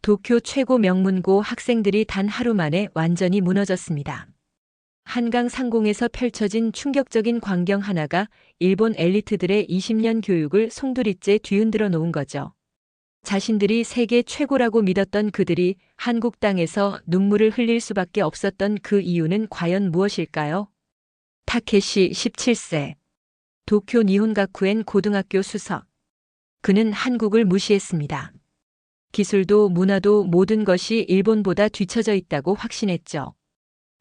도쿄 최고 명문고 학생들이 단 하루 만에 완전히 무너졌습니다. 한강 상공에서 펼쳐진 충격적인 광경 하나가 일본 엘리트들의 20년 교육을 송두리째 뒤흔들어 놓은 거죠. 자신들이 세계 최고라고 믿었던 그들이 한국 땅에서 눈물을 흘릴 수밖에 없었던 그 이유는 과연 무엇일까요? 타케시 17세. 도쿄 니혼가쿠엔 고등학교 수석. 그는 한국을 무시했습니다. 기술도 문화도 모든 것이 일본보다 뒤처져 있다고 확신했죠.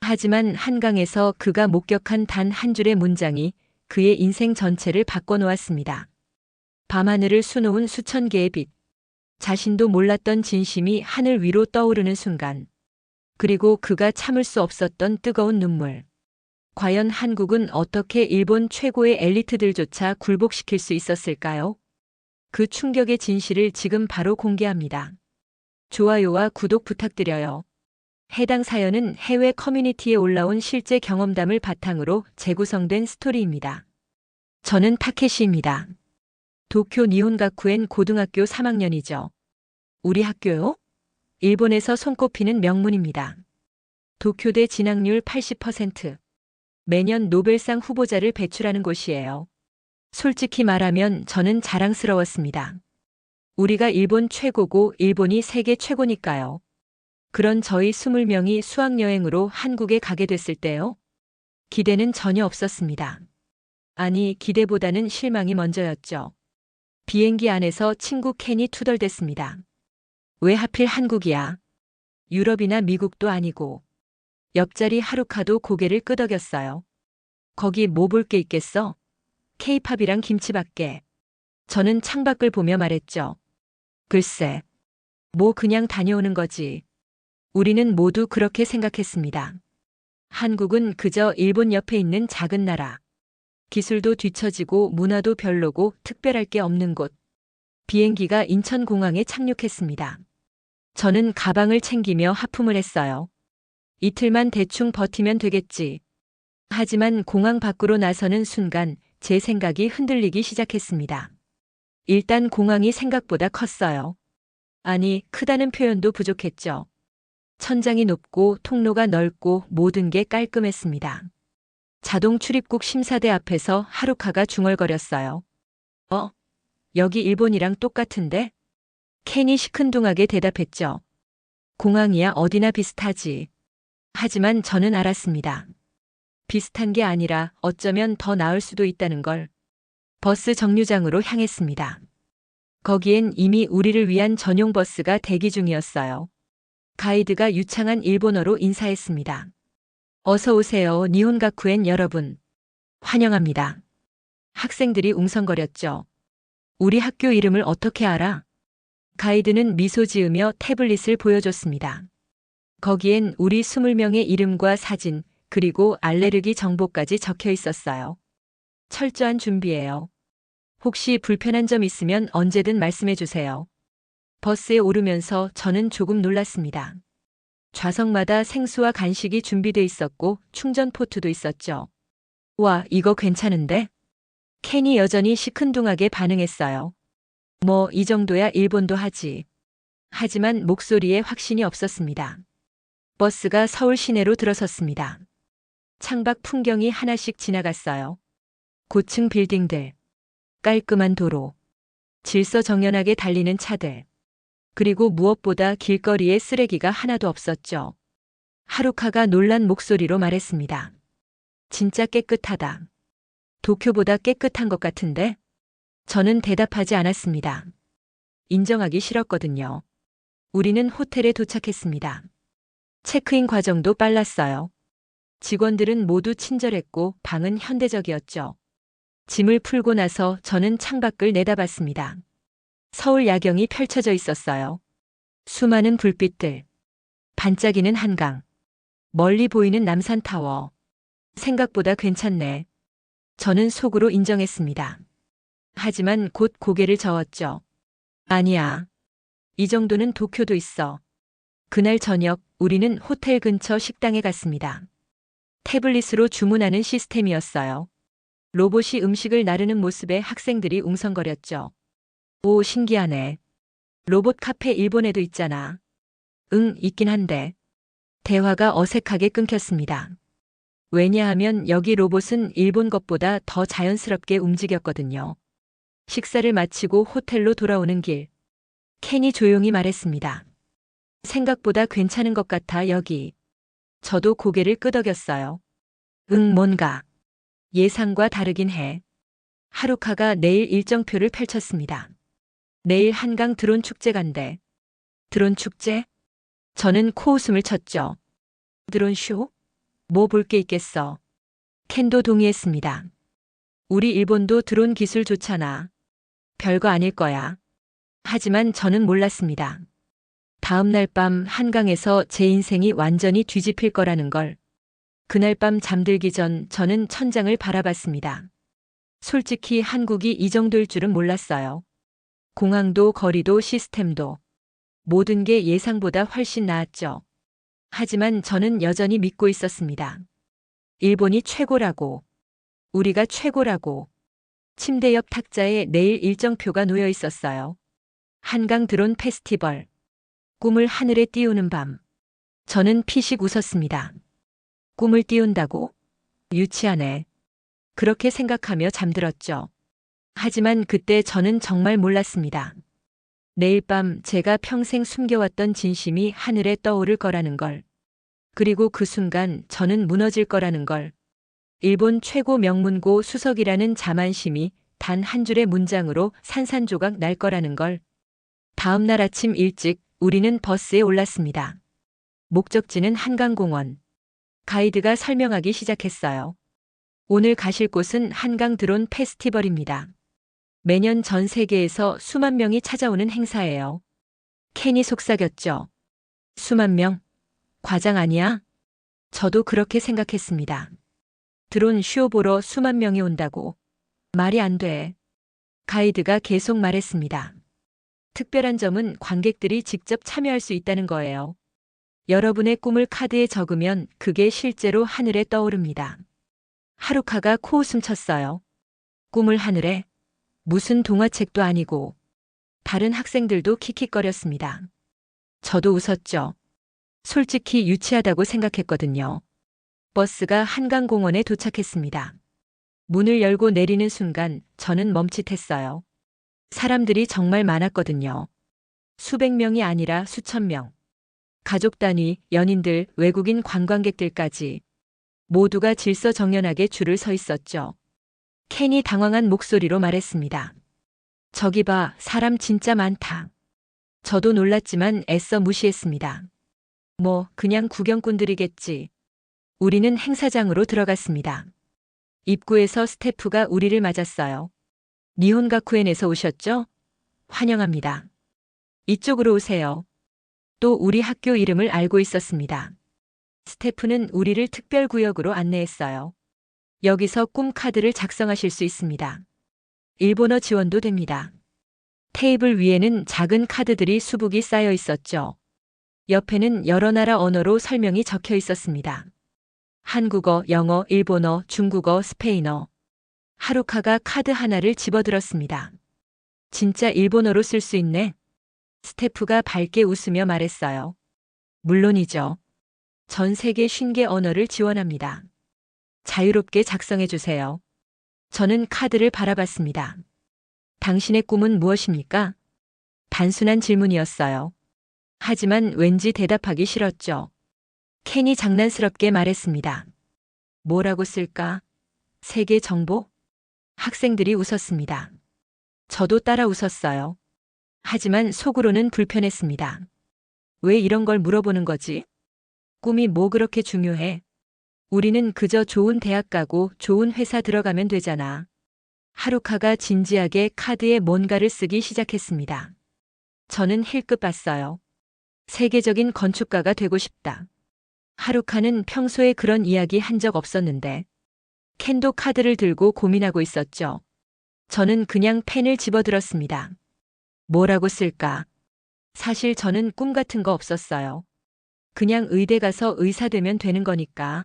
하지만 한강에서 그가 목격한 단 한 줄의 문장이 그의 인생 전체를 바꿔놓았습니다. 밤하늘을 수놓은 수천 개의 빛. 자신도 몰랐던 진심이 하늘 위로 떠오르는 순간. 그리고 그가 참을 수 없었던 뜨거운 눈물. 과연 한국은 어떻게 일본 최고의 엘리트들조차 굴복시킬 수 있었을까요? 그 충격의 진실을 지금 바로 공개합니다. 좋아요와 구독 부탁드려요. 해당 사연은 해외 커뮤니티에 올라온 실제 경험담을 바탕으로 재구성된 스토리입니다. 저는 타케시입니다. 도쿄 니혼가쿠엔 고등학교 3학년이죠. 우리 학교요? 일본에서 손꼽히는 명문입니다. 도쿄대 진학률 80%. 매년 노벨상 후보자를 배출하는 곳이에요. 솔직히 말하면 저는 자랑스러웠습니다. 우리가 일본 최고고 일본이 세계 최고니까요. 그런 저희 20명이 수학여행으로 한국에 가게 됐을 때요. 기대는 전혀 없었습니다. 아니, 기대보다는 실망이 먼저였죠. 비행기 안에서 친구 켄이 투덜댔습니다. 왜 하필 한국이야? 유럽이나 미국도 아니고. 옆자리 하루카도 고개를 끄덕였어요. 거기 뭐 볼 게 있겠어? 케이팝이랑 김치밖에. 저는 창밖을 보며 말했죠. 글쎄, 뭐 그냥 다녀오는 거지. 우리는 모두 그렇게 생각했습니다. 한국은 그저 일본 옆에 있는 작은 나라. 기술도 뒤처지고 문화도 별로고 특별할 게 없는 곳. 비행기가 인천공항에 착륙했습니다. 저는 가방을 챙기며 하품을 했어요. 이틀만 대충 버티면 되겠지. 하지만 공항 밖으로 나서는 순간 제 생각이 흔들리기 시작했습니다. 일단 공항이 생각보다 컸어요. 아니, 크다는 표현도 부족했죠. 천장이 높고 통로가 넓고 모든 게 깔끔했습니다. 자동 출입국 심사대 앞에서 하루카가 중얼거렸어요. 여기 일본이랑 똑같은데? 켄이 시큰둥하게 대답했죠. 공항이야 어디나 비슷하지. 하지만 저는 알았습니다. 비슷한 게 아니라 어쩌면 더 나을 수도 있다는 걸. 버스 정류장으로 향했습니다. 거기엔 이미 우리를 위한 전용 버스가 대기 중이었어요. 가이드가 유창한 일본어로 인사했습니다. 어서 오세요, 니혼가쿠엔 여러분. 환영합니다. 학생들이 웅성거렸죠. 우리 학교 이름을 어떻게 알아? 가이드는 미소 지으며 태블릿을 보여줬습니다. 거기엔 우리 20명의 이름과 사진, 그리고 알레르기 정보까지 적혀 있었어요. 철저한 준비예요. 혹시 불편한 점 있으면 언제든 말씀해 주세요. 버스에 오르면서 저는 조금 놀랐습니다. 좌석마다 생수와 간식이 준비돼 있었고 충전 포트도 있었죠. 와, 이거 괜찮은데? 켄이 여전히 시큰둥하게 반응했어요. 뭐, 이 정도야 일본도 하지. 하지만 목소리에 확신이 없었습니다. 버스가 서울 시내로 들어섰습니다. 창밖 풍경이 하나씩 지나갔어요. 고층 빌딩들, 깔끔한 도로, 질서정연하게 달리는 차들, 그리고 무엇보다 길거리에 쓰레기가 하나도 없었죠. 하루카가 놀란 목소리로 말했습니다. 진짜 깨끗하다. 도쿄보다 깨끗한 것 같은데? 저는 대답하지 않았습니다. 인정하기 싫었거든요. 우리는 호텔에 도착했습니다. 체크인 과정도 빨랐어요. 직원들은 모두 친절했고 방은 현대적이었죠. 짐을 풀고 나서 저는 창밖을 내다봤습니다. 서울 야경이 펼쳐져 있었어요. 수많은 불빛들, 반짝이는 한강, 멀리 보이는 남산타워. 생각보다 괜찮네. 저는 속으로 인정했습니다. 하지만 곧 고개를 저었죠. 아니야. 이 정도는 도쿄도 있어. 그날 저녁 우리는 호텔 근처 식당에 갔습니다. 태블릿으로 주문하는 시스템이었어요. 로봇이 음식을 나르는 모습에 학생들이 웅성거렸죠. 오, 신기하네. 로봇 카페 일본에도 있잖아. 응, 있긴 한데. 대화가 어색하게 끊겼습니다. 왜냐하면 여기 로봇은 일본 것보다 더 자연스럽게 움직였거든요. 식사를 마치고 호텔로 돌아오는 길. 켄이 조용히 말했습니다. 생각보다 괜찮은 것 같아, 여기. 저도 고개를 끄덕였어요. 응, 뭔가. 예상과 다르긴 해. 하루카가 내일 일정표를 펼쳤습니다. 내일 한강 드론 축제 간대. 드론 축제? 저는 코웃음을 쳤죠. 드론 쇼? 뭐 볼 게 있겠어. 켄도 동의했습니다. 우리 일본도 드론 기술 좋잖아. 별거 아닐 거야. 하지만 저는 몰랐습니다. 다음 날 밤 한강에서 제 인생이 완전히 뒤집힐 거라는 걸. 그날 밤 잠들기 전 저는 천장을 바라봤습니다. 솔직히 한국이 이 정도일 줄은 몰랐어요. 공항도 거리도 시스템도 모든 게 예상보다 훨씬 나았죠. 하지만 저는 여전히 믿고 있었습니다. 일본이 최고라고. 우리가 최고라고. 침대 옆 탁자에 내일 일정표가 놓여 있었어요. 한강 드론 페스티벌. 꿈을 하늘에 띄우는 밤. 저는 피식 웃었습니다. 꿈을 띄운다고? 유치하네. 그렇게 생각하며 잠들었죠. 하지만 그때 저는 정말 몰랐습니다. 내일 밤 제가 평생 숨겨왔던 진심이 하늘에 떠오를 거라는 걸. 그리고 그 순간 저는 무너질 거라는 걸. 일본 최고 명문고 수석이라는 자만심이 단 한 줄의 문장으로 산산조각 날 거라는 걸. 다음 날 아침 일찍 우리는 버스에 올랐습니다. 목적지는 한강공원. 가이드가 설명하기 시작했어요. 오늘 가실 곳은 한강 드론 페스티벌입니다. 매년 전 세계에서 수만 명이 찾아오는 행사예요. 켄이 속삭였죠. 수만 명? 과장 아니야? 저도 그렇게 생각했습니다. 드론 쇼 보러 수만 명이 온다고. 말이 안 돼. 가이드가 계속 말했습니다. 특별한 점은 관객들이 직접 참여할 수 있다는 거예요. 여러분의 꿈을 카드에 적으면 그게 실제로 하늘에 떠오릅니다. 하루카가 코웃음 쳤어요. 꿈을 하늘에? 무슨 동화책도 아니고. 다른 학생들도 킥킥거렸습니다. 저도 웃었죠. 솔직히 유치하다고 생각했거든요. 버스가 한강공원에 도착했습니다. 문을 열고 내리는 순간 저는 멈칫했어요. 사람들이 정말 많았거든요. 수백 명이 아니라 수천 명. 가족 단위, 연인들, 외국인 관광객들까지 모두가 질서정연하게 줄을 서 있었죠. 켄이 당황한 목소리로 말했습니다. 저기 봐, 사람 진짜 많다. 저도 놀랐지만 애써 무시했습니다. 뭐, 그냥 구경꾼들이겠지. 우리는 행사장으로 들어갔습니다. 입구에서 스태프가 우리를 맞았어요. 니혼가쿠엔에서 오셨죠? 환영합니다. 이쪽으로 오세요. 또 우리 학교 이름을 알고 있었습니다. 스태프는 우리를 특별구역으로 안내했어요. 여기서 꿈 카드를 작성하실 수 있습니다. 일본어 지원도 됩니다. 테이블 위에는 작은 카드들이 수북이 쌓여 있었죠. 옆에는 여러 나라 언어로 설명이 적혀 있었습니다. 한국어, 영어, 일본어, 중국어, 스페인어. 하루카가 카드 하나를 집어들었습니다. 진짜 일본어로 쓸 수 있네. 스태프가 밝게 웃으며 말했어요. 물론이죠. 전 세계 50개 언어를 지원합니다. 자유롭게 작성해 주세요. 저는 카드를 바라봤습니다. 당신의 꿈은 무엇입니까? 단순한 질문이었어요. 하지만 왠지 대답하기 싫었죠. 켄이 장난스럽게 말했습니다. 뭐라고 쓸까? 세계 정보? 학생들이 웃었습니다. 저도 따라 웃었어요. 하지만 속으로는 불편했습니다. 왜 이런 걸 물어보는 거지? 꿈이 뭐 그렇게 중요해? 우리는 그저 좋은 대학 가고 좋은 회사 들어가면 되잖아. 하루카가 진지하게 카드에 뭔가를 쓰기 시작했습니다. 저는 힐끗 봤어요. 세계적인 건축가가 되고 싶다. 하루카는 평소에 그런 이야기 한 적 없었는데 켄도 카드를 들고 고민하고 있었죠. 저는 그냥 펜을 집어들었습니다. 뭐라고 쓸까? 사실 저는 꿈 같은 거 없었어요. 그냥 의대 가서 의사 되면 되는 거니까.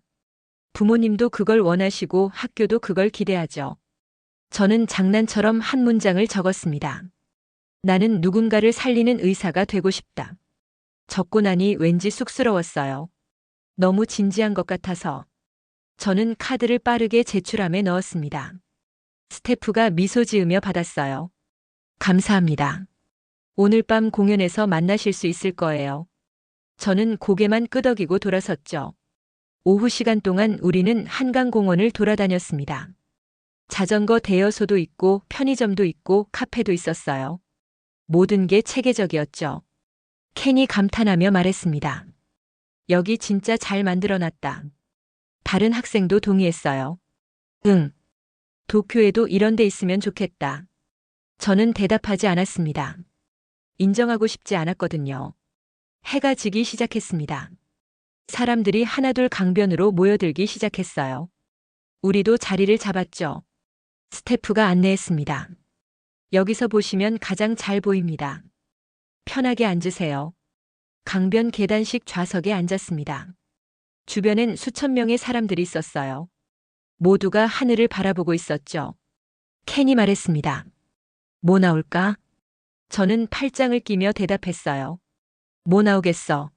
부모님도 그걸 원하시고 학교도 그걸 기대하죠. 저는 장난처럼 한 문장을 적었습니다. 나는 누군가를 살리는 의사가 되고 싶다. 적고 나니 왠지 쑥스러웠어요. 너무 진지한 것 같아서. 저는 카드를 빠르게 제출함에 넣었습니다. 스태프가 미소 지으며 받았어요. 감사합니다. 오늘 밤 공연에서 만나실 수 있을 거예요. 저는 고개만 끄덕이고 돌아섰죠. 오후 시간 동안 우리는 한강공원을 돌아다녔습니다. 자전거 대여소도 있고 편의점도 있고 카페도 있었어요. 모든 게 체계적이었죠. 켄이 감탄하며 말했습니다. 여기 진짜 잘 만들어놨다. 다른 학생도 동의했어요. 응. 도쿄에도 이런 데 있으면 좋겠다. 저는 대답하지 않았습니다. 인정하고 싶지 않았거든요. 해가 지기 시작했습니다. 사람들이 하나둘 강변으로 모여들기 시작했어요. 우리도 자리를 잡았죠. 스태프가 안내했습니다. 여기서 보시면 가장 잘 보입니다. 편하게 앉으세요. 강변 계단식 좌석에 앉았습니다. 주변엔 수천 명의 사람들이 있었어요. 모두가 하늘을 바라보고 있었죠. 켄이 말했습니다. 뭐 나올까? 저는 팔짱을 끼며 대답했어요. 뭐 나오겠어?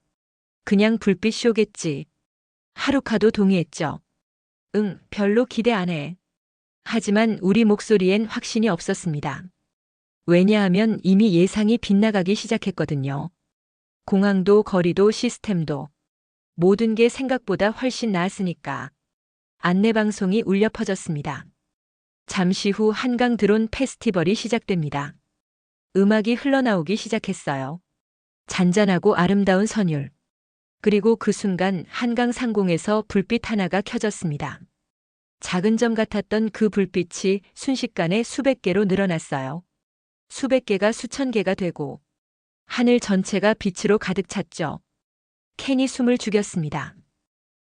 그냥 불빛 쇼겠지. 하루카도 동의했죠. 응, 별로 기대 안 해. 하지만 우리 목소리엔 확신이 없었습니다. 왜냐하면 이미 예상이 빗나가기 시작했거든요. 공항도 거리도 시스템도 모든 게 생각보다 훨씬 나았으니까. 안내방송이 울려 퍼졌습니다. 잠시 후 한강 드론 페스티벌이 시작됩니다. 음악이 흘러나오기 시작했어요. 잔잔하고 아름다운 선율. 그리고 그 순간 한강 상공에서 불빛 하나가 켜졌습니다. 작은 점 같았던 그 불빛이 순식간에 수백 개로 늘어났어요. 수백 개가 수천 개가 되고 하늘 전체가 빛으로 가득 찼죠. 켄이 숨을 죽였습니다.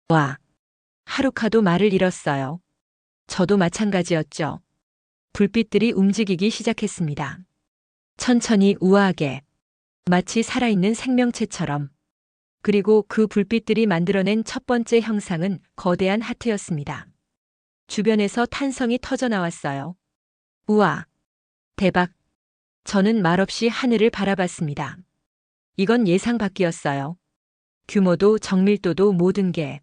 와! 하루카도 말을 잃었어요. 저도 마찬가지였죠. 불빛들이 움직이기 시작했습니다. 천천히 우아하게. 마치 살아있는 생명체처럼. 그리고 그 불빛들이 만들어낸 첫 번째 형상은 거대한 하트였습니다. 주변에서 탄성이 터져 나왔어요. 우와! 대박! 저는 말없이 하늘을 바라봤습니다. 이건 예상 밖이었어요. 규모도 정밀도도 모든 게.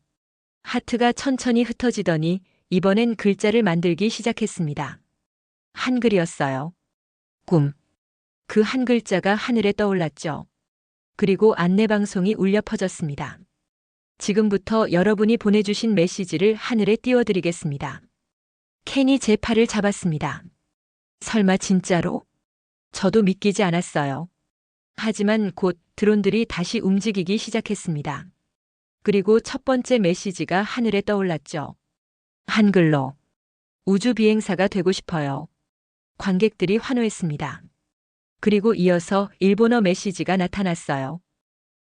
하트가 천천히 흩어지더니 이번엔 글자를 만들기 시작했습니다. 한글이었어요. 꿈. 그 한 글자가 하늘에 떠올랐죠. 그리고 안내방송이 울려 퍼졌습니다. 지금부터 여러분이 보내주신 메시지를 하늘에 띄워드리겠습니다. 켄이 제 팔을 잡았습니다. 설마 진짜로? 저도 믿기지 않았어요. 하지만 곧 드론들이 다시 움직이기 시작했습니다. 그리고 첫 번째 메시지가 하늘에 떠올랐죠. 한글로. 우주 비행사가 되고 싶어요. 관객들이 환호했습니다. 그리고 이어서 일본어 메시지가 나타났어요.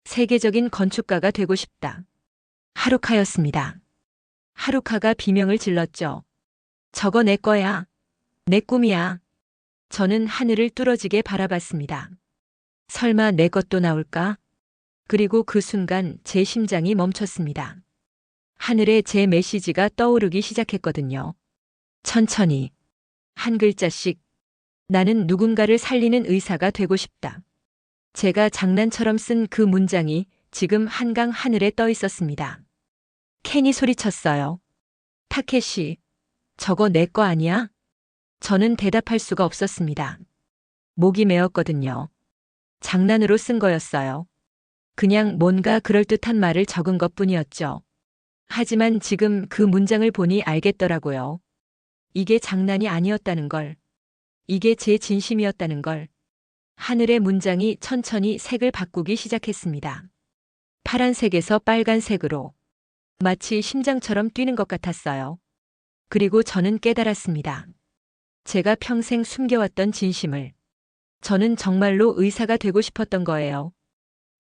세계적인 건축가가 되고 싶다. 하루카였습니다. 하루카가 비명을 질렀죠. 저거 내 거야. 내 꿈이야. 저는 하늘을 뚫어지게 바라봤습니다. 설마 내 것도 나올까? 그리고 그 순간 제 심장이 멈췄습니다. 하늘에 제 메시지가 떠오르기 시작했거든요. 천천히. 한 글자씩. 나는 누군가를 살리는 의사가 되고 싶다. 제가 장난처럼 쓴 그 문장이 지금 한강 하늘에 떠 있었습니다. 켄이 소리쳤어요. 타케시, 저거 내 거 아니야? 저는 대답할 수가 없었습니다. 목이 메었거든요. 장난으로 쓴 거였어요. 그냥 뭔가 그럴듯한 말을 적은 것뿐이었죠. 하지만 지금 그 문장을 보니 알겠더라고요. 이게 장난이 아니었다는 걸. 이게 제 진심이었다는 걸. 하늘의 문장이 천천히 색을 바꾸기 시작했습니다. 파란색에서 빨간색으로. 마치 심장처럼 뛰는 것 같았어요. 그리고 저는 깨달았습니다. 제가 평생 숨겨왔던 진심을. 저는 정말로 의사가 되고 싶었던 거예요.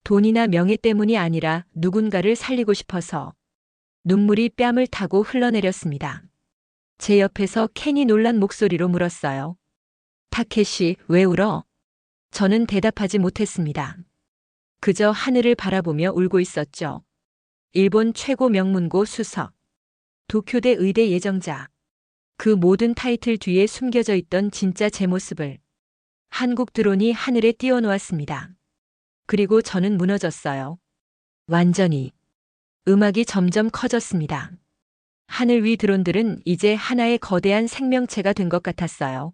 돈이나 명예 때문이 아니라 누군가를 살리고 싶어서. 눈물이 뺨을 타고 흘러내렸습니다. 제 옆에서 켄이 놀란 목소리로 물었어요. 타케시, 왜 울어? 저는 대답하지 못했습니다. 그저 하늘을 바라보며 울고 있었죠. 일본 최고 명문고 수석. 도쿄대 의대 예정자. 그 모든 타이틀 뒤에 숨겨져 있던 진짜 제 모습을 한국 드론이 하늘에 띄워놓았습니다. 그리고 저는 무너졌어요. 완전히. 음악이 점점 커졌습니다. 하늘 위 드론들은 이제 하나의 거대한 생명체가 된 것 같았어요.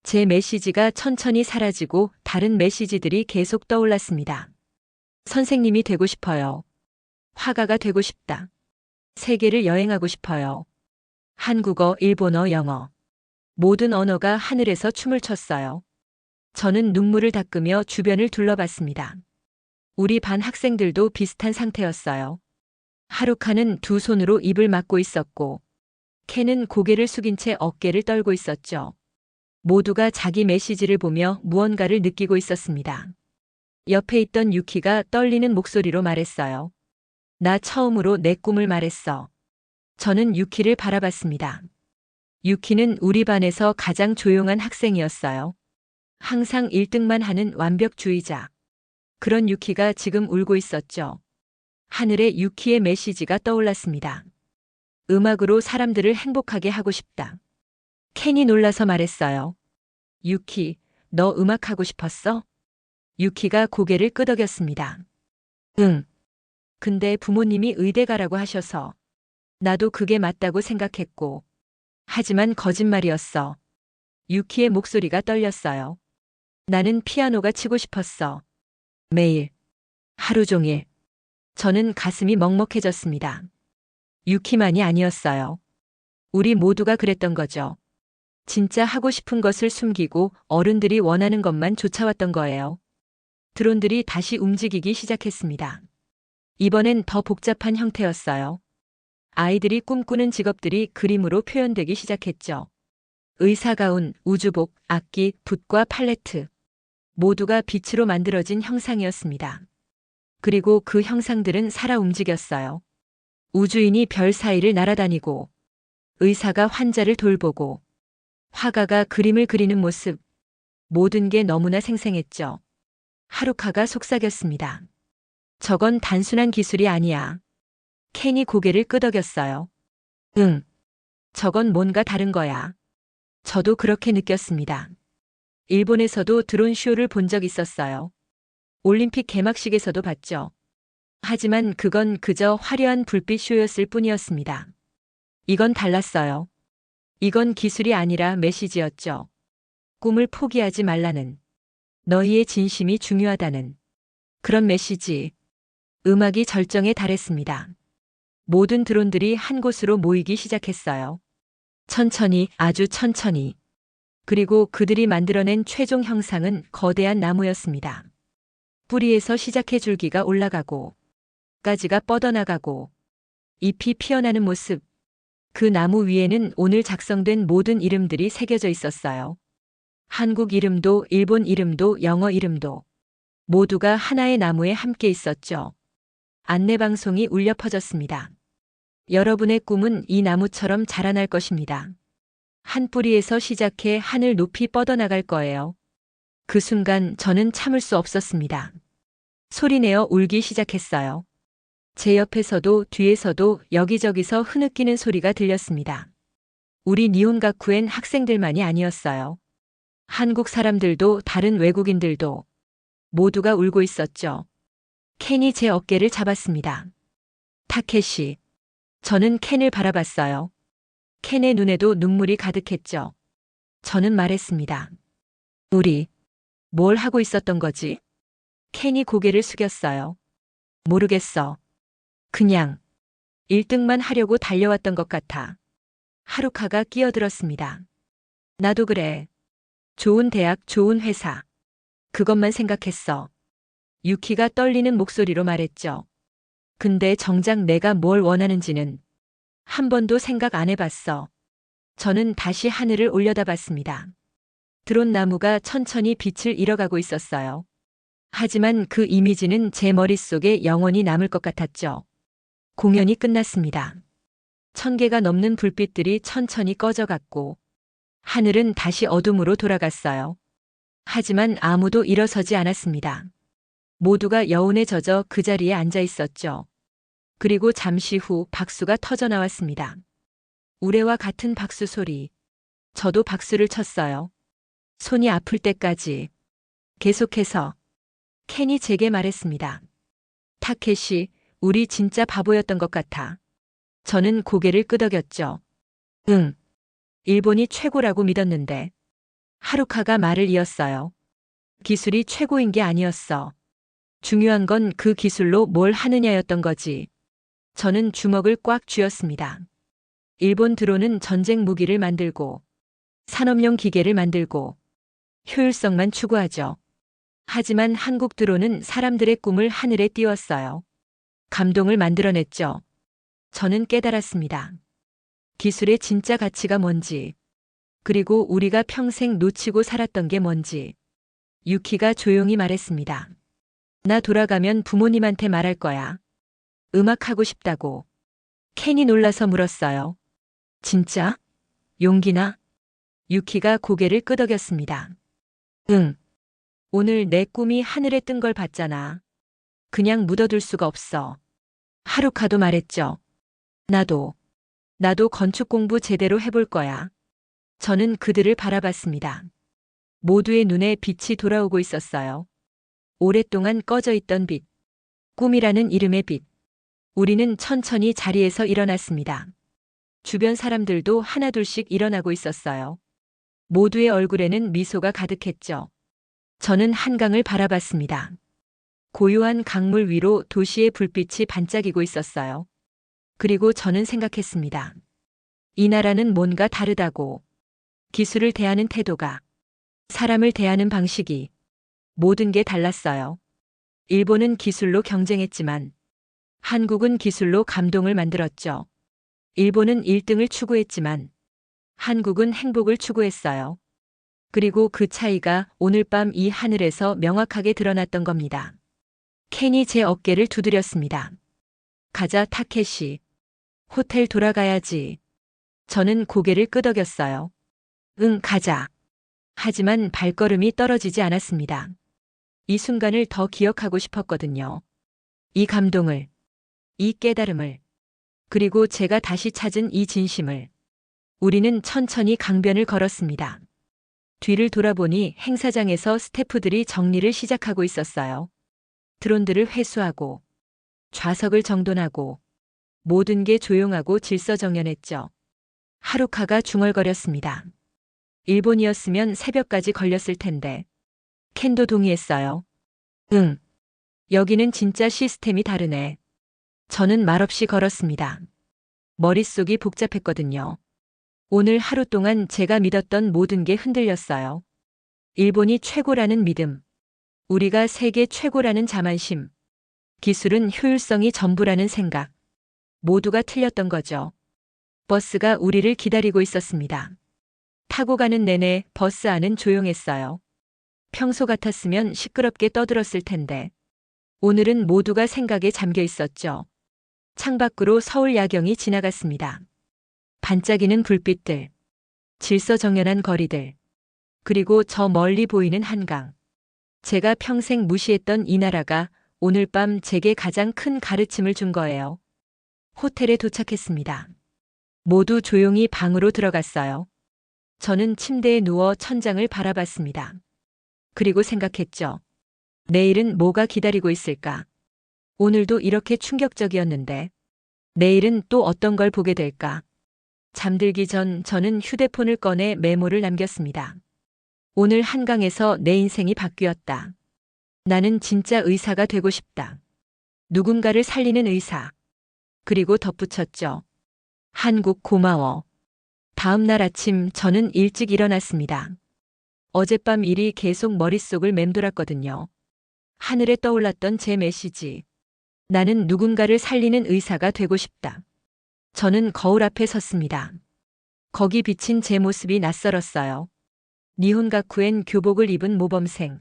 제 메시지가 천천히 사라지고 다른 메시지들이 계속 떠올랐습니다. 선생님이 되고 싶어요. 화가가 되고 싶다. 세계를 여행하고 싶어요. 한국어, 일본어, 영어. 모든 언어가 하늘에서 춤을 췄어요. 저는 눈물을 닦으며 주변을 둘러봤습니다. 우리 반 학생들도 비슷한 상태였어요. 하루카는 두 손으로 입을 막고 있었고, 켄은 고개를 숙인 채 어깨를 떨고 있었죠. 모두가 자기 메시지를 보며 무언가를 느끼고 있었습니다. 옆에 있던 유키가 떨리는 목소리로 말했어요. 나 처음으로 내 꿈을 말했어. 저는 유키를 바라봤습니다. 유키는 우리 반에서 가장 조용한 학생이었어요. 항상 1등만 하는 완벽주의자. 그런 유키가 지금 울고 있었죠. 하늘에 유키의 메시지가 떠올랐습니다. 음악으로 사람들을 행복하게 하고 싶다. 켄이 놀라서 말했어요. 유키, 너 음악하고 싶었어? 유키가 고개를 끄덕였습니다. 응. 근데 부모님이 의대 가라고 하셔서. 나도 그게 맞다고 생각했고. 하지만 거짓말이었어. 유키의 목소리가 떨렸어요. 나는 피아노가 치고 싶었어. 매일. 하루 종일. 저는 가슴이 먹먹해졌습니다. 유키만이 아니었어요. 우리 모두가 그랬던 거죠. 진짜 하고 싶은 것을 숨기고 어른들이 원하는 것만 쫓아왔던 거예요. 드론들이 다시 움직이기 시작했습니다. 이번엔 더 복잡한 형태였어요. 아이들이 꿈꾸는 직업들이 그림으로 표현되기 시작했죠. 의사가운, 우주복, 악기, 붓과 팔레트. 모두가 빛으로 만들어진 형상이었습니다. 그리고 그 형상들은 살아 움직였어요. 우주인이 별 사이를 날아다니고, 의사가 환자를 돌보고, 화가가 그림을 그리는 모습. 모든 게 너무나 생생했죠. 하루카가 속삭였습니다. 저건 단순한 기술이 아니야. 켄이 고개를 끄덕였어요. 응. 저건 뭔가 다른 거야. 저도 그렇게 느꼈습니다. 일본에서도 드론 쇼를 본 적 있었어요. 올림픽 개막식에서도 봤죠. 하지만 그건 그저 화려한 불빛 쇼였을 뿐이었습니다. 이건 달랐어요. 이건 기술이 아니라 메시지였죠. 꿈을 포기하지 말라는. 너희의 진심이 중요하다는. 그런 메시지. 음악이 절정에 달했습니다. 모든 드론들이 한 곳으로 모이기 시작했어요. 천천히, 아주 천천히. 그리고 그들이 만들어낸 최종 형상은 거대한 나무였습니다. 뿌리에서 시작해 줄기가 올라가고, 가지가 뻗어나가고, 잎이 피어나는 모습. 그 나무 위에는 오늘 작성된 모든 이름들이 새겨져 있었어요. 한국 이름도, 일본 이름도, 영어 이름도. 모두가 하나의 나무에 함께 있었죠. 안내방송이 울려 퍼졌습니다. 여러분의 꿈은 이 나무처럼 자라날 것입니다. 한 뿌리에서 시작해 하늘 높이 뻗어나갈 거예요. 그 순간 저는 참을 수 없었습니다. 소리내어 울기 시작했어요. 제 옆에서도 뒤에서도 여기저기서 흐느끼는 소리가 들렸습니다. 우리 니혼가쿠엔 학생들만이 아니었어요. 한국 사람들도 다른 외국인들도 모두가 울고 있었죠. 켄이 제 어깨를 잡았습니다. 타케시. 저는 켄을 바라봤어요. 켄의 눈에도 눈물이 가득했죠. 저는 말했습니다. 우리 뭘 하고 있었던 거지? 켄이 고개를 숙였어요. 모르겠어. 그냥 1등만 하려고 달려왔던 것 같아. 하루카가 끼어들었습니다. 나도 그래. 좋은 대학, 좋은 회사. 그것만 생각했어. 유키가 떨리는 목소리로 말했죠. 근데 정작 내가 뭘 원하는지는 한 번도 생각 안 해봤어. 저는 다시 하늘을 올려다봤습니다. 드론 나무가 천천히 빛을 잃어가고 있었어요. 하지만 그 이미지는 제 머릿속에 영원히 남을 것 같았죠. 공연이 끝났습니다. 1000개가 넘는 불빛들이 천천히 꺼져갔고, 하늘은 다시 어둠으로 돌아갔어요. 하지만 아무도 일어서지 않았습니다. 모두가 여운에 젖어 그 자리에 앉아 있었죠. 그리고 잠시 후 박수가 터져 나왔습니다. 우레와 같은 박수 소리. 저도 박수를 쳤어요. 손이 아플 때까지. 계속해서. 켄이 제게 말했습니다. 타케시, 우리 진짜 바보였던 것 같아. 저는 고개를 끄덕였죠. 응. 일본이 최고라고 믿었는데. 하루카가 말을 이었어요. 기술이 최고인 게 아니었어. 중요한 건 그 기술로 뭘 하느냐였던 거지. 저는 주먹을 꽉 쥐었습니다. 일본 드론은 전쟁 무기를 만들고 산업용 기계를 만들고 효율성만 추구하죠. 하지만 한국 드론은 사람들의 꿈을 하늘에 띄웠어요. 감동을 만들어냈죠. 저는 깨달았습니다. 기술의 진짜 가치가 뭔지, 그리고 우리가 평생 놓치고 살았던 게 뭔지. 유키가 조용히 말했습니다. 나 돌아가면 부모님한테 말할 거야. 음악하고 싶다고. 켄이 놀라서 물었어요. 진짜? 용기나? 유키가 고개를 끄덕였습니다. 응. 오늘 내 꿈이 하늘에 뜬 걸 봤잖아. 그냥 묻어둘 수가 없어. 하루카도 말했죠. 나도 건축 공부 제대로 해볼 거야. 저는 그들을 바라봤습니다. 모두의 눈에 빛이 돌아오고 있었어요. 오랫동안 꺼져 있던 빛. 꿈이라는 이름의 빛. 우리는 천천히 자리에서 일어났습니다. 주변 사람들도 하나둘씩 일어나고 있었어요. 모두의 얼굴에는 미소가 가득했죠. 저는 한강을 바라봤습니다. 고요한 강물 위로 도시의 불빛이 반짝이고 있었어요. 그리고 저는 생각했습니다. 이 나라는 뭔가 다르다고. 기술을 대하는 태도가, 사람을 대하는 방식이, 모든 게 달랐어요. 일본은 기술로 경쟁했지만 한국은 기술로 감동을 만들었죠. 일본은 1등을 추구했지만 한국은 행복을 추구했어요. 그리고 그 차이가 오늘 밤 이 하늘에서 명확하게 드러났던 겁니다. 켄이 제 어깨를 두드렸습니다. 가자, 타케시. 호텔 돌아가야지. 저는 고개를 끄덕였어요. 응, 가자. 하지만 발걸음이 떨어지지 않았습니다. 이 순간을 더 기억하고 싶었거든요. 이 감동을, 이 깨달음을, 그리고 제가 다시 찾은 이 진심을. 우리는 천천히 강변을 걸었습니다. 뒤를 돌아보니 행사장에서 스태프들이 정리를 시작하고 있었어요. 드론들을 회수하고 좌석을 정돈하고 모든 게 조용하고 질서정연했죠. 하루카가 중얼거렸습니다. 일본이었으면 새벽까지 걸렸을 텐데. 켄도 동의했어요. 응. 여기는 진짜 시스템이 다르네. 저는 말없이 걸었습니다. 머릿속이 복잡했거든요. 오늘 하루 동안 제가 믿었던 모든 게 흔들렸어요. 일본이 최고라는 믿음. 우리가 세계 최고라는 자만심. 기술은 효율성이 전부라는 생각. 모두가 틀렸던 거죠. 버스가 우리를 기다리고 있었습니다. 타고 가는 내내 버스 안은 조용했어요. 평소 같았으면 시끄럽게 떠들었을 텐데. 오늘은 모두가 생각에 잠겨 있었죠. 창밖으로 서울 야경이 지나갔습니다. 반짝이는 불빛들, 질서정연한 거리들, 그리고 저 멀리 보이는 한강. 제가 평생 무시했던 이 나라가 오늘 밤 제게 가장 큰 가르침을 준 거예요. 호텔에 도착했습니다. 모두 조용히 방으로 들어갔어요. 저는 침대에 누워 천장을 바라봤습니다. 그리고 생각했죠. 내일은 뭐가 기다리고 있을까? 오늘도 이렇게 충격적이었는데 내일은 또 어떤 걸 보게 될까? 잠들기 전 저는 휴대폰을 꺼내 메모를 남겼습니다. 오늘 한강에서 내 인생이 바뀌었다. 나는 진짜 의사가 되고 싶다. 누군가를 살리는 의사. 그리고 덧붙였죠. 한국 고마워. 다음 날 아침 저는 일찍 일어났습니다. 어젯밤 일이 계속 머릿속을 맴돌았거든요. 하늘에 떠올랐던 제 메시지. 나는 누군가를 살리는 의사가 되고 싶다. 저는 거울 앞에 섰습니다. 거기 비친 제 모습이 낯설었어요. 니혼가쿠엔 교복을 입은 모범생.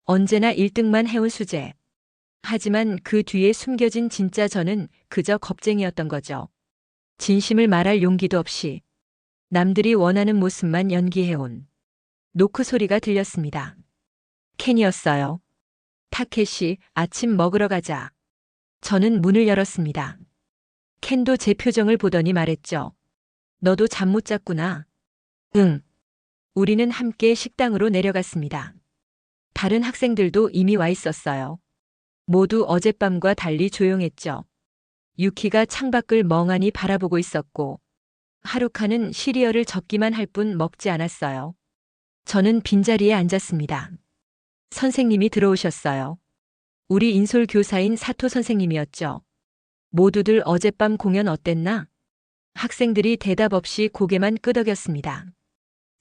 언제나 1등만 해온 수재. 하지만 그 뒤에 숨겨진 진짜 저는 그저 겁쟁이였던 거죠. 진심을 말할 용기도 없이 남들이 원하는 모습만 연기해온. 노크 소리가 들렸습니다. 켄이었어요. 타케시, 아침 먹으러 가자. 저는 문을 열었습니다. 켄도 제 표정을 보더니 말했죠. 너도 잠 못 잤구나. 응. 우리는 함께 식당으로 내려갔습니다. 다른 학생들도 이미 와 있었어요. 모두 어젯밤과 달리 조용했죠. 유키가 창밖을 멍하니 바라보고 있었고, 하루카는 시리얼을 적기만 할 뿐 먹지 않았어요. 저는 빈자리에 앉았습니다. 선생님이 들어오셨어요. 우리 인솔 교사인 사토 선생님이었죠. 모두들 어젯밤 공연 어땠나? 학생들이 대답 없이 고개만 끄덕였습니다.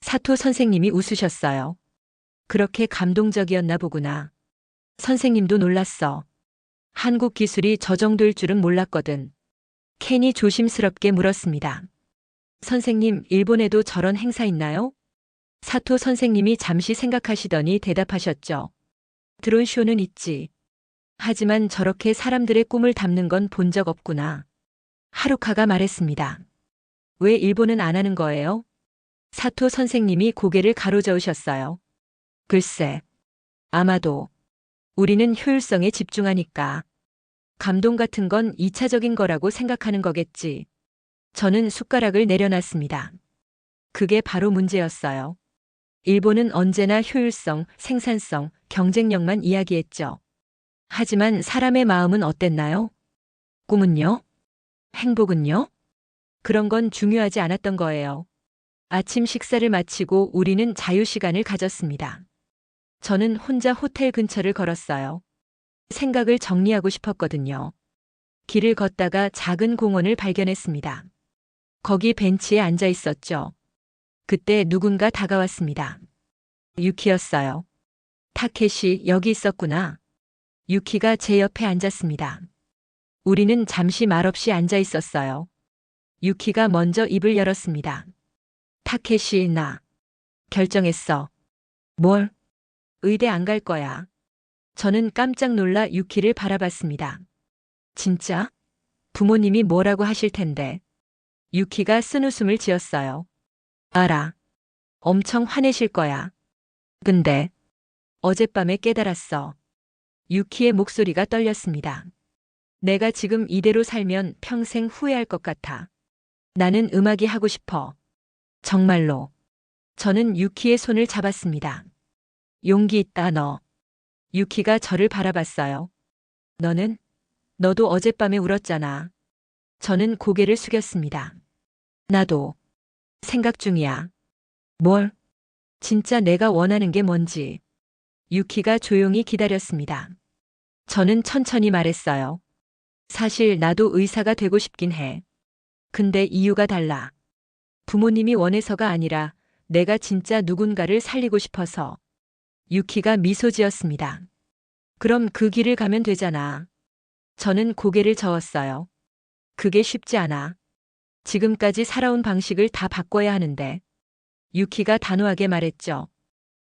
사토 선생님이 웃으셨어요. 그렇게 감동적이었나 보구나. 선생님도 놀랐어. 한국 기술이 저 정도일 줄은 몰랐거든. 켄이 조심스럽게 물었습니다. 선생님, 일본에도 저런 행사 있나요? 사토 선생님이 잠시 생각하시더니 대답하셨죠. 드론쇼는 있지. 하지만 저렇게 사람들의 꿈을 담는 건 본 적 없구나. 하루카가 말했습니다. 왜 일본은 안 하는 거예요? 사토 선생님이 고개를 가로저으셨어요. 글쎄, 아마도 우리는 효율성에 집중하니까. 감동 같은 건 2차적인 거라고 생각하는 거겠지. 저는 숟가락을 내려놨습니다. 그게 바로 문제였어요. 일본은 언제나 효율성, 생산성, 경쟁력만 이야기했죠. 하지만 사람의 마음은 어땠나요? 꿈은요? 행복은요? 그런 건 중요하지 않았던 거예요. 아침 식사를 마치고 우리는 자유시간을 가졌습니다. 저는 혼자 호텔 근처를 걸었어요. 생각을 정리하고 싶었거든요. 길을 걷다가 작은 공원을 발견했습니다. 거기 벤치에 앉아 있었죠. 그때 누군가 다가왔습니다. 유키였어요. 타케시, 여기 있었구나. 유키가 제 옆에 앉았습니다. 우리는 잠시 말없이 앉아 있었어요. 유키가 먼저 입을 열었습니다. 타케시, 나 결정했어. 뭘? 의대 안 갈 거야. 저는 깜짝 놀라 유키를 바라봤습니다. 진짜? 부모님이 뭐라고 하실 텐데. 유키가 쓴웃음을 지었어요. 알아. 엄청 화내실 거야. 근데 어젯밤에 깨달았어. 유키의 목소리가 떨렸습니다. 내가 지금 이대로 살면 평생 후회할 것 같아. 나는 음악이 하고 싶어. 정말로. 저는 유키의 손을 잡았습니다. 용기 있다, 너. 유키가 저를 바라봤어요. 너는? 너도 어젯밤에 울었잖아. 저는 고개를 숙였습니다. 나도. 생각 중이야. 뭘? 진짜 내가 원하는 게 뭔지. 유키가 조용히 기다렸습니다. 저는 천천히 말했어요. 사실 나도 의사가 되고 싶긴 해. 근데 이유가 달라. 부모님이 원해서가 아니라 내가 진짜 누군가를 살리고 싶어서. 유키가 미소 지었습니다. 그럼 그 길을 가면 되잖아. 저는 고개를 저었어요. 그게 쉽지 않아. 지금까지 살아온 방식을 다 바꿔야 하는데. 유키가 단호하게 말했죠.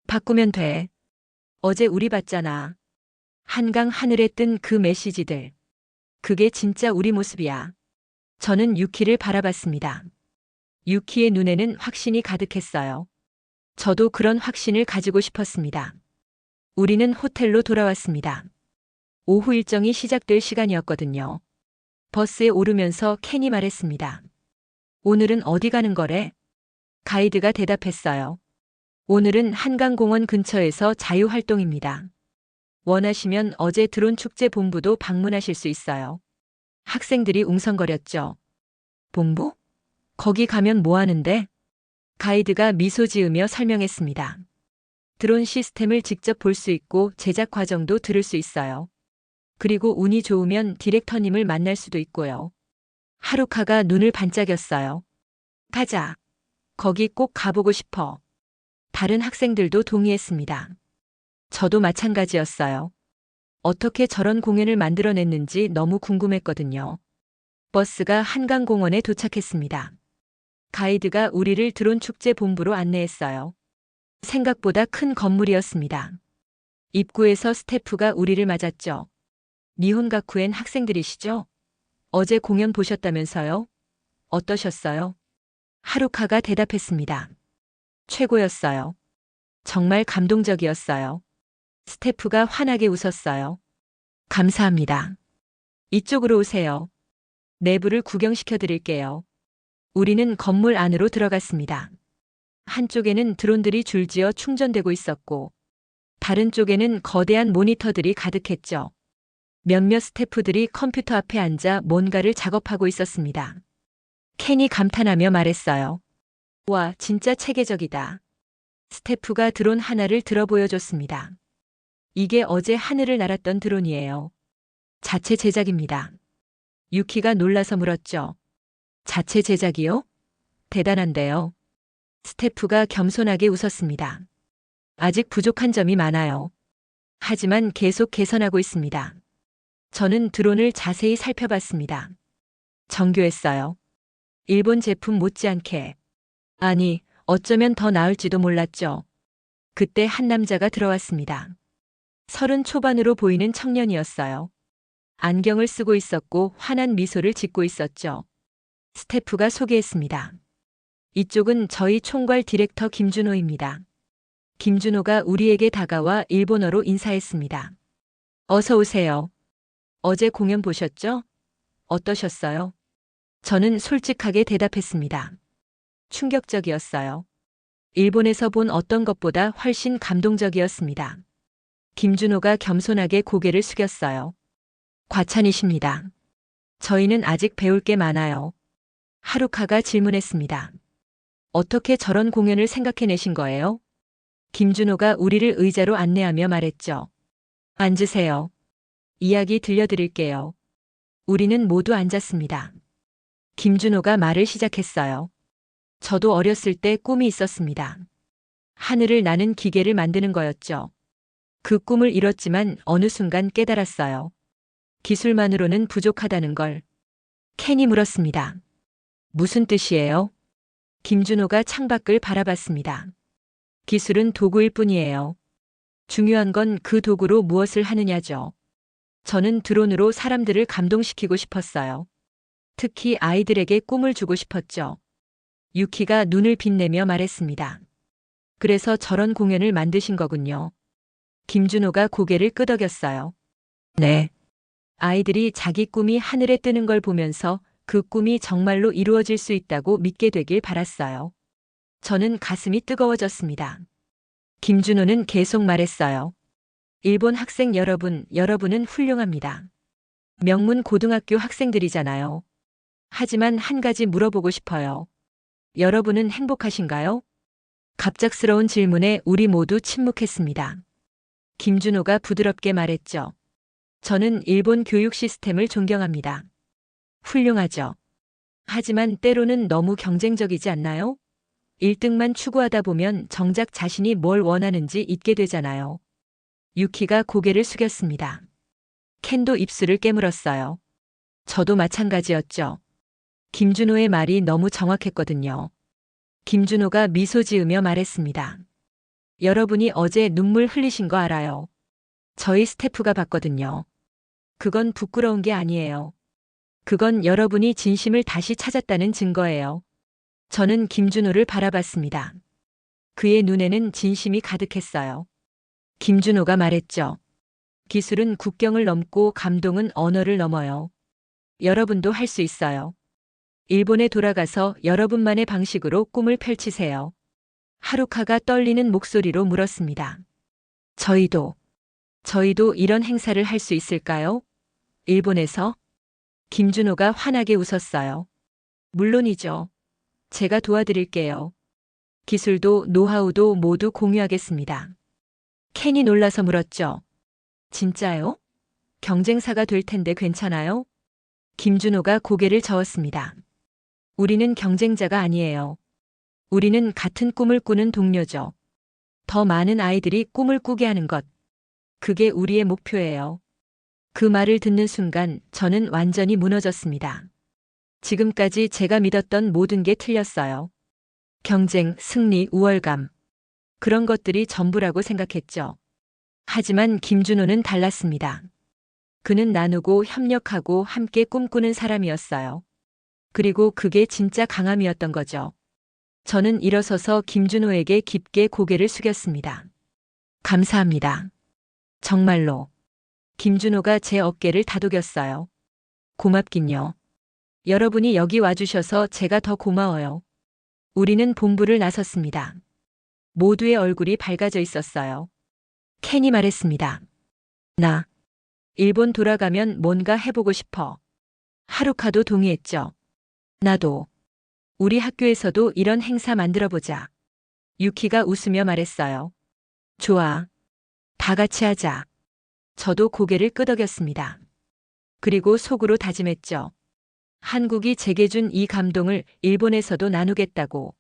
바꾸면 돼. 어제 우리 봤잖아. 한강 하늘에 뜬 그 메시지들. 그게 진짜 우리 모습이야. 저는 유키를 바라봤습니다. 유키의 눈에는 확신이 가득했어요. 저도 그런 확신을 가지고 싶었습니다. 우리는 호텔로 돌아왔습니다. 오후 일정이 시작될 시간이었거든요. 버스에 오르면서 켄이 말했습니다. 오늘은 어디 가는 거래? 가이드가 대답했어요. 오늘은 한강공원 근처에서 자유활동입니다. 원하시면 어제 드론 축제 본부도 방문하실 수 있어요. 학생들이 웅성거렸죠. 본부? 거기 가면 뭐 하는데? 가이드가 미소 지으며 설명했습니다. 드론 시스템을 직접 볼 수 있고 제작 과정도 들을 수 있어요. 그리고 운이 좋으면 디렉터님을 만날 수도 있고요. 하루카가 눈을 반짝였어요. 가자. 거기 꼭 가보고 싶어. 다른 학생들도 동의했습니다. 저도 마찬가지였어요. 어떻게 저런 공연을 만들어냈는지 너무 궁금했거든요. 버스가 한강공원에 도착했습니다. 가이드가 우리를 드론 축제 본부로 안내했어요. 생각보다 큰 건물이었습니다. 입구에서 스태프가 우리를 맞았죠. 니혼가쿠엔 학생들이시죠? 어제 공연 보셨다면서요? 어떠셨어요? 하루카가 대답했습니다. 최고였어요. 정말 감동적이었어요. 스태프가 환하게 웃었어요. 감사합니다. 이쪽으로 오세요. 내부를 구경시켜 드릴게요. 우리는 건물 안으로 들어갔습니다. 한쪽에는 드론들이 줄지어 충전되고 있었고, 다른 쪽에는 거대한 모니터들이 가득했죠. 몇몇 스태프들이 컴퓨터 앞에 앉아 뭔가를 작업하고 있었습니다. 켄이 감탄하며 말했어요. 와, 진짜 체계적이다. 스태프가 드론 하나를 들어 보여줬습니다. 이게 어제 하늘을 날았던 드론이에요. 자체 제작입니다. 유키가 놀라서 물었죠. 자체 제작이요? 대단한데요. 스태프가 겸손하게 웃었습니다. 아직 부족한 점이 많아요. 하지만 계속 개선하고 있습니다. 저는 드론을 자세히 살펴봤습니다. 정교했어요. 일본 제품 못지않게. 아니, 어쩌면 더 나을지도 몰랐죠. 그때 한 남자가 들어왔습니다. 30 초반으로 보이는 청년이었어요. 안경을 쓰고 있었고 환한 미소를 짓고 있었죠. 스태프가 소개했습니다. 이쪽은 저희 총괄 디렉터 김준호입니다. 김준호가 우리에게 다가와 일본어로 인사했습니다. 어서 오세요. 어제 공연 보셨죠? 어떠셨어요? 저는 솔직하게 대답했습니다. 충격적이었어요. 일본에서 본 어떤 것보다 훨씬 감동적이었습니다. 김준호가 겸손하게 고개를 숙였어요. 과찬이십니다. 저희는 아직 배울 게 많아요. 하루카가 질문했습니다. 어떻게 저런 공연을 생각해내신 거예요? 김준호가 우리를 의자로 안내하며 말했죠. 앉으세요. 이야기 들려드릴게요. 우리는 모두 앉았습니다. 김준호가 말을 시작했어요. 저도 어렸을 때 꿈이 있었습니다. 하늘을 나는 기계를 만드는 거였죠. 그 꿈을 이뤘지만 어느 순간 깨달았어요. 기술만으로는 부족하다는 걸. 켄이 물었습니다. 무슨 뜻이에요? 김준호가 창밖을 바라봤습니다. 기술은 도구일 뿐이에요. 중요한 건 그 도구로 무엇을 하느냐죠. 저는 드론으로 사람들을 감동시키고 싶었어요. 특히 아이들에게 꿈을 주고 싶었죠. 유키가 눈을 빛내며 말했습니다. 그래서 저런 공연을 만드신 거군요. 김준호가 고개를 끄덕였어요. 네. 아이들이 자기 꿈이 하늘에 뜨는 걸 보면서 그 꿈이 정말로 이루어질 수 있다고 믿게 되길 바랐어요. 저는 가슴이 뜨거워졌습니다. 김준호는 계속 말했어요. 일본 학생 여러분, 여러분은 훌륭합니다. 명문 고등학교 학생들이잖아요. 하지만 한 가지 물어보고 싶어요. 여러분은 행복하신가요? 갑작스러운 질문에 우리 모두 침묵했습니다. 김준호가 부드럽게 말했죠. 저는 일본 교육 시스템을 존경합니다. 훌륭하죠. 하지만 때로는 너무 경쟁적이지 않나요? 1등만 추구하다 보면 정작 자신이 뭘 원하는지 잊게 되잖아요. 유키가 고개를 숙였습니다. 켄도 입술을 깨물었어요. 저도 마찬가지였죠. 김준호의 말이 너무 정확했거든요. 김준호가 미소 지으며 말했습니다. 여러분이 어제 눈물 흘리신 거 알아요. 저희 스태프가 봤거든요. 그건 부끄러운 게 아니에요. 그건 여러분이 진심을 다시 찾았다는 증거예요. 저는 김준호를 바라봤습니다. 그의 눈에는 진심이 가득했어요. 김준호가 말했죠. 기술은 국경을 넘고 감동은 언어를 넘어요. 여러분도 할 수 있어요. 일본에 돌아가서 여러분만의 방식으로 꿈을 펼치세요. 하루카가 떨리는 목소리로 물었습니다. 저희도 이런 행사를 할 수 있을까요? 일본에서? 김준호가 환하게 웃었어요. 물론이죠. 제가 도와드릴게요. 기술도 노하우도 모두 공유하겠습니다. 켄이 놀라서 물었죠. 진짜요? 경쟁사가 될 텐데 괜찮아요? 김준호가 고개를 저었습니다. 우리는 경쟁자가 아니에요. 우리는 같은 꿈을 꾸는 동료죠. 더 많은 아이들이 꿈을 꾸게 하는 것. 그게 우리의 목표예요. 그 말을 듣는 순간 저는 완전히 무너졌습니다. 지금까지 제가 믿었던 모든 게 틀렸어요. 경쟁, 승리, 우월감. 그런 것들이 전부라고 생각했죠. 하지만 김준호는 달랐습니다. 그는 나누고 협력하고 함께 꿈꾸는 사람이었어요. 그리고 그게 진짜 강함이었던 거죠. 저는 일어서서 김준호에게 깊게 고개를 숙였습니다. 감사합니다. 정말로. 김준호가 제 어깨를 다독였어요. 고맙긴요. 여러분이 여기 와주셔서 제가 더 고마워요. 우리는 본부를 나섰습니다. 모두의 얼굴이 밝아져 있었어요. 켄이 말했습니다. 나 일본 돌아가면 뭔가 해보고 싶어. 하루카도 동의했죠. 나도. 우리 학교에서도 이런 행사 만들어보자. 유키가 웃으며 말했어요. 좋아. 다 같이 하자. 저도 고개를 끄덕였습니다. 그리고 속으로 다짐했죠. 한국이 제게 준 이 감동을 일본에서도 나누겠다고.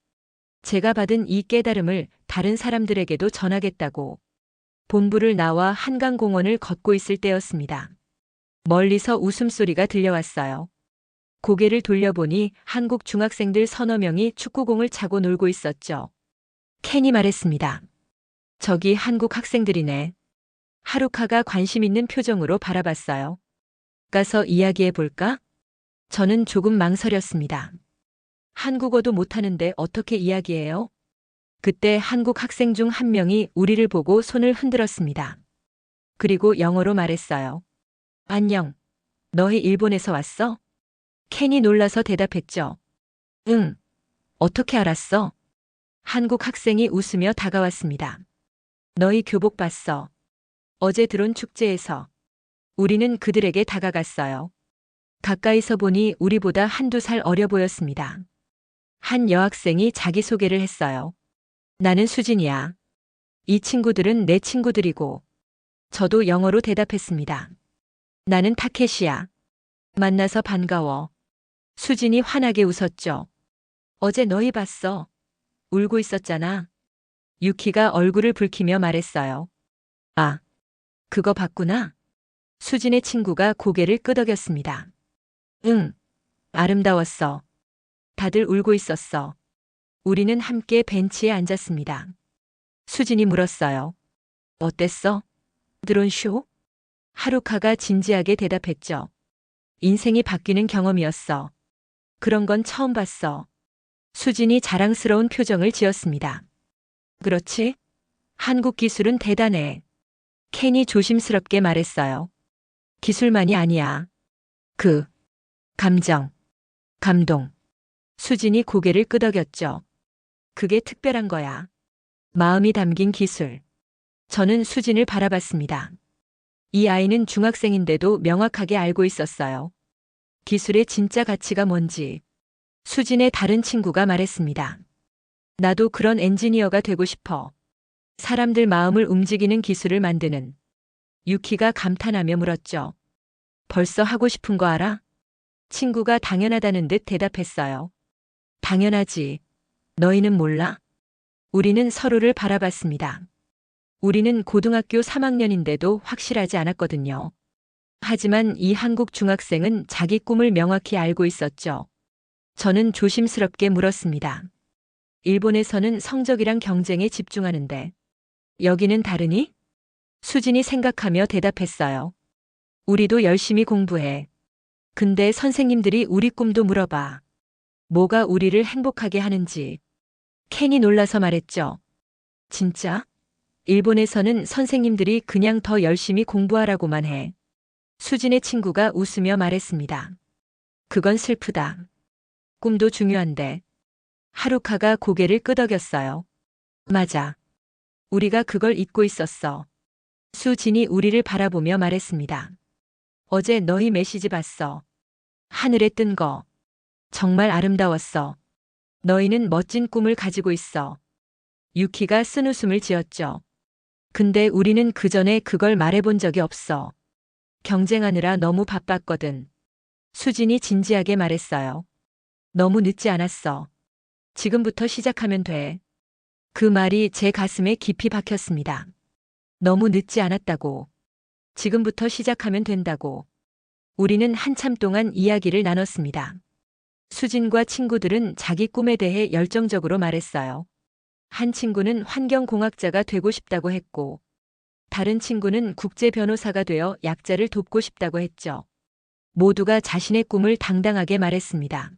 제가 받은 이 깨달음을 다른 사람들에게도 전하겠다고. 본부를 나와 한강공원을 걷고 있을 때였습니다. 멀리서 웃음소리가 들려왔어요. 고개를 돌려보니 한국 중학생들 서너 명이 축구공을 차고 놀고 있었죠. 켄이 말했습니다. 저기 한국 학생들이네. 하루카가 관심 있는 표정으로 바라봤어요. 가서 이야기해 볼까? 저는 조금 망설였습니다. 한국어도 못하는데 어떻게 이야기해요? 그때 한국 학생 중 한 명이 우리를 보고 손을 흔들었습니다. 그리고 영어로 말했어요. 안녕. 너희 일본에서 왔어? 켄이 놀라서 대답했죠. 응. 어떻게 알았어? 한국 학생이 웃으며 다가왔습니다. 너희 교복 봤어. 어제 들어온 축제에서. 우리는 그들에게 다가갔어요. 가까이서 보니 우리보다 한두 살 어려 보였습니다. 한 여학생이 자기소개를 했어요. 나는 수진이야. 이 친구들은 내 친구들이고. 저도 영어로 대답했습니다. 나는 타케시야. 만나서 반가워. 수진이 환하게 웃었죠. 어제 너희 봤어. 울고 있었잖아. 유키가 얼굴을 붉히며 말했어요. 아, 그거 봤구나. 수진의 친구가 고개를 끄덕였습니다. 응, 아름다웠어. 다들 울고 있었어. 우리는 함께 벤치에 앉았습니다. 수진이 물었어요. 어땠어? 드론 쇼? 하루카가 진지하게 대답했죠. 인생이 바뀌는 경험이었어. 그런 건 처음 봤어. 수진이 자랑스러운 표정을 지었습니다. 그렇지? 한국 기술은 대단해. 켄이 조심스럽게 말했어요. 기술만이 아니야. 그, 감정, 감동. 수진이 고개를 끄덕였죠. 그게 특별한 거야. 마음이 담긴 기술. 저는 수진을 바라봤습니다. 이 아이는 중학생인데도 명확하게 알고 있었어요. 기술의 진짜 가치가 뭔지. 수진의 다른 친구가 말했습니다. 나도 그런 엔지니어가 되고 싶어. 사람들 마음을 움직이는 기술을 만드는. 유키가 감탄하며 물었죠. 벌써 하고 싶은 거 알아? 친구가 당연하다는 듯 대답했어요. 당연하지. 너희는 몰라? 우리는 서로를 바라봤습니다. 우리는 고등학교 3학년인데도 확실하지 않았거든요. 하지만 이 한국 중학생은 자기 꿈을 명확히 알고 있었죠. 저는 조심스럽게 물었습니다. 일본에서는 성적이랑 경쟁에 집중하는데 여기는 다르니? 수진이 생각하며 대답했어요. 우리도 열심히 공부해. 근데 선생님들이 우리 꿈도 물어봐. 뭐가 우리를 행복하게 하는지. 켄이 놀라서 말했죠. 진짜? 일본에서는 선생님들이 그냥 더 열심히 공부하라고만 해. 수진의 친구가 웃으며 말했습니다. 그건 슬프다. 꿈도 중요한데. 하루카가 고개를 끄덕였어요. 맞아. 우리가 그걸 잊고 있었어. 수진이 우리를 바라보며 말했습니다. 어제 너희 메시지 봤어. 하늘에 뜬 거. 정말 아름다웠어. 너희는 멋진 꿈을 가지고 있어. 유키가 쓴웃음을 지었죠. 근데 우리는 그 전에 그걸 말해본 적이 없어. 경쟁하느라 너무 바빴거든. 수진이 진지하게 말했어요. 너무 늦지 않았어. 지금부터 시작하면 돼. 그 말이 제 가슴에 깊이 박혔습니다. 너무 늦지 않았다고. 지금부터 시작하면 된다고. 우리는 한참 동안 이야기를 나눴습니다. 수진과 친구들은 자기 꿈에 대해 열정적으로 말했어요. 한 친구는 환경공학자가 되고 싶다고 했고, 다른 친구는 국제 변호사가 되어 약자를 돕고 싶다고 했죠. 모두가 자신의 꿈을 당당하게 말했습니다.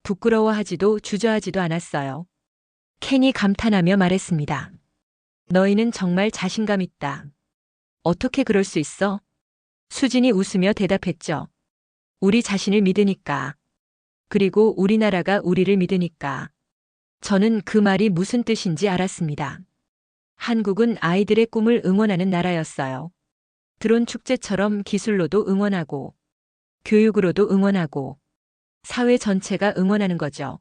부끄러워하지도 주저하지도 않았어요. 켄이 감탄하며 말했습니다. 너희는 정말 자신감 있다. 어떻게 그럴 수 있어? 수진이 웃으며 대답했죠. 우리 자신을 믿으니까. 그리고 우리나라가 우리를 믿으니까. 저는 그 말이 무슨 뜻인지 알았습니다. 한국은 아이들의 꿈을 응원하는 나라였어요. 드론 축제처럼 기술로도 응원하고, 교육으로도 응원하고, 사회 전체가 응원하는 거죠.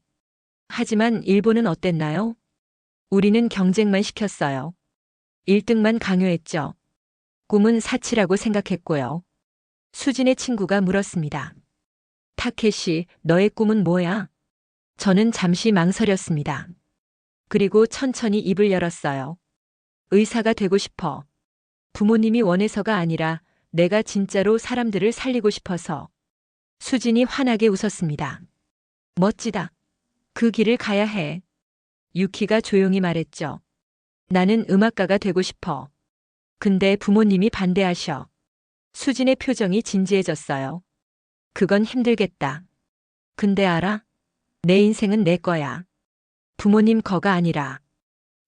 하지만 일본은 어땠나요? 우리는 경쟁만 시켰어요. 1등만 강요했죠. 꿈은 사치라고 생각했고요. 수진의 친구가 물었습니다. 타케시, 너의 꿈은 뭐야? 저는 잠시 망설였습니다. 그리고 천천히 입을 열었어요. 의사가 되고 싶어. 부모님이 원해서가 아니라 내가 진짜로 사람들을 살리고 싶어서. 수진이 환하게 웃었습니다. 멋지다. 그 길을 가야 해. 유키가 조용히 말했죠. 나는 음악가가 되고 싶어. 근데 부모님이 반대하셔. 수진의 표정이 진지해졌어요. 그건 힘들겠다. 근데 알아? 내 인생은 내 거야. 부모님 거가 아니라.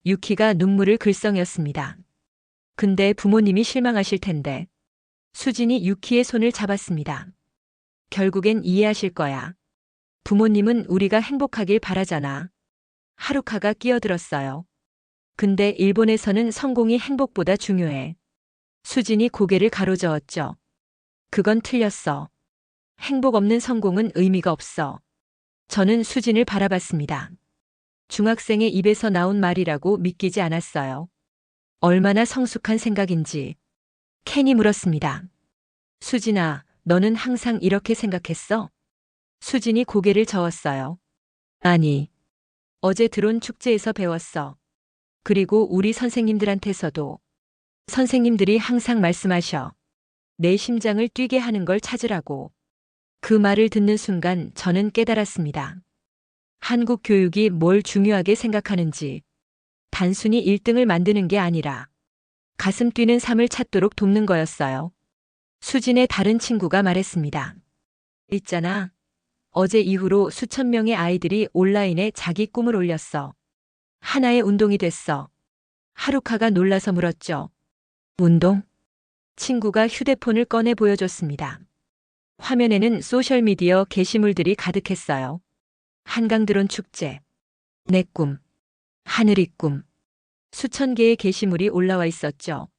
유키가 눈물을 글썽였습니다. 근데 부모님이 실망하실 텐데. 수진이 유키의 손을 잡았습니다. 결국엔 이해하실 거야. 부모님은 우리가 행복하길 바라잖아. 하루카가 끼어들었어요. 근데 일본에서는 성공이 행복보다 중요해. 수진이 고개를 가로저었죠. 그건 틀렸어. 행복 없는 성공은 의미가 없어. 저는 수진을 바라봤습니다. 중학생의 입에서 나온 말이라고 믿기지 않았어요. 얼마나 성숙한 생각인지. 켄이 물었습니다. 수진아, 너는 항상 이렇게 생각했어? 수진이 고개를 저었어요. 아니. 어제 드론 축제에서 배웠어. 그리고 우리 선생님들한테서도. 선생님들이 항상 말씀하셔. 내 심장을 뛰게 하는 걸 찾으라고. 그 말을 듣는 순간 저는 깨달았습니다. 한국 교육이 뭘 중요하게 생각하는지. 단순히 1등을 만드는 게 아니라 가슴 뛰는 삶을 찾도록 돕는 거였어요. 수진의 다른 친구가 말했습니다. 있잖아. 어제 이후로 수천 명의 아이들이 온라인에 자기 꿈을 올렸어. 하나의 운동이 됐어. 하루카가 놀라서 물었죠. 운동? 친구가 휴대폰을 꺼내 보여줬습니다. 화면에는 소셜미디어 게시물들이 가득했어요. 한강드론 축제. 내 꿈. 하늘이 꿈. 수천 개의 게시물이 올라와 있었죠.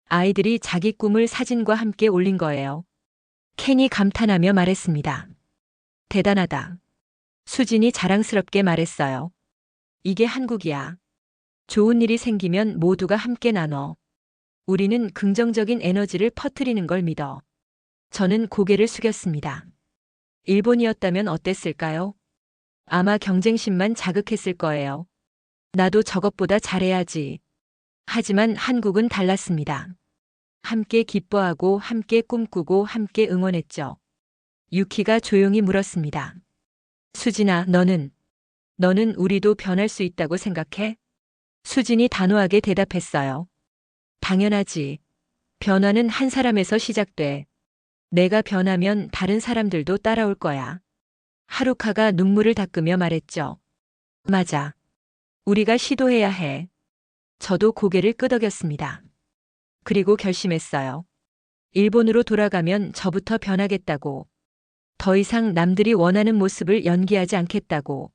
아이들이 자기 꿈을 사진과 함께 올린 거예요. 켄이 감탄하며 말했습니다. 대단하다. 수진이 자랑스럽게 말했어요. 이게 한국이야. 좋은 일이 생기면 모두가 함께 나눠. 우리는 긍정적인 에너지를 퍼뜨리는 걸 믿어. 저는 고개를 숙였습니다. 일본이었다면 어땠을까요? 아마 경쟁심만 자극했을 거예요. 나도 저것보다 잘해야지. 하지만 한국은 달랐습니다. 함께 기뻐하고 함께 꿈꾸고 함께 응원했죠. 유키가 조용히 물었습니다. 수진아, 너는 우리도 변할 수 있다고 생각해? 수진이 단호하게 대답했어요. 당연하지. 변화는 한 사람에서 시작돼. 내가 변하면 다른 사람들도 따라올 거야. 하루카가 눈물을 닦으며 말했죠. 맞아. 우리가 시도해야 해. 저도 고개를 끄덕였습니다. 그리고 결심했어요. 일본으로 돌아가면 저부터 변하겠다고. 더 이상 남들이 원하는 모습을 연기하지 않겠다고.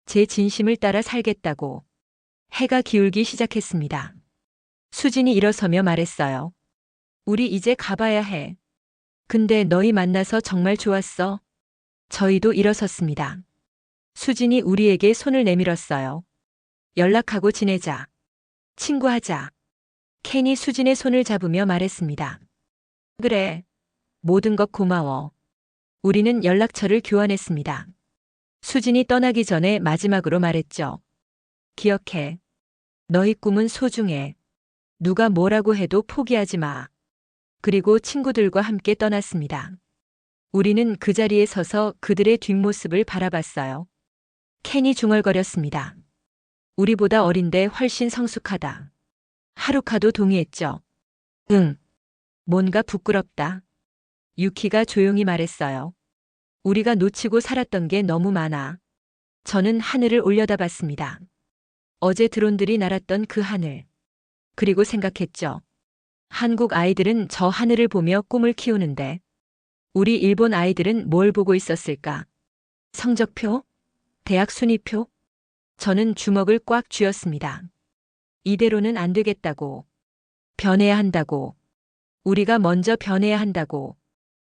제 진심을 따라 살겠다고. 해가 기울기 시작했습니다. 수진이 일어서며 말했어요. 우리 이제 가봐야 해. 근데 너희 만나서 정말 좋았어. 저희도 일어섰습니다. 수진이 우리에게 손을 내밀었어요. 연락하고 지내자. 친구하자. 켄이 수진의 손을 잡으며 말했습니다. 그래. 모든 것 고마워. 우리는 연락처를 교환했습니다. 수진이 떠나기 전에 마지막으로 말했죠. 기억해. 너희 꿈은 소중해. 누가 뭐라고 해도 포기하지 마. 그리고 친구들과 함께 떠났습니다. 우리는 그 자리에 서서 그들의 뒷모습을 바라봤어요. 켄이 중얼거렸습니다. 우리보다 어린데 훨씬 성숙하다. 하루카도 동의했죠. 응. 뭔가 부끄럽다. 유키가 조용히 말했어요. 우리가 놓치고 살았던 게 너무 많아. 저는 하늘을 올려다봤습니다. 어제 드론들이 날았던 그 하늘. 그리고 생각했죠. 한국 아이들은 저 하늘을 보며 꿈을 키우는데 우리 일본 아이들은 뭘 보고 있었을까? 성적표? 대학 순위표? 저는 주먹을 꽉 쥐었습니다. 이대로는 안 되겠다고. 변해야 한다고. 우리가 먼저 변해야 한다고.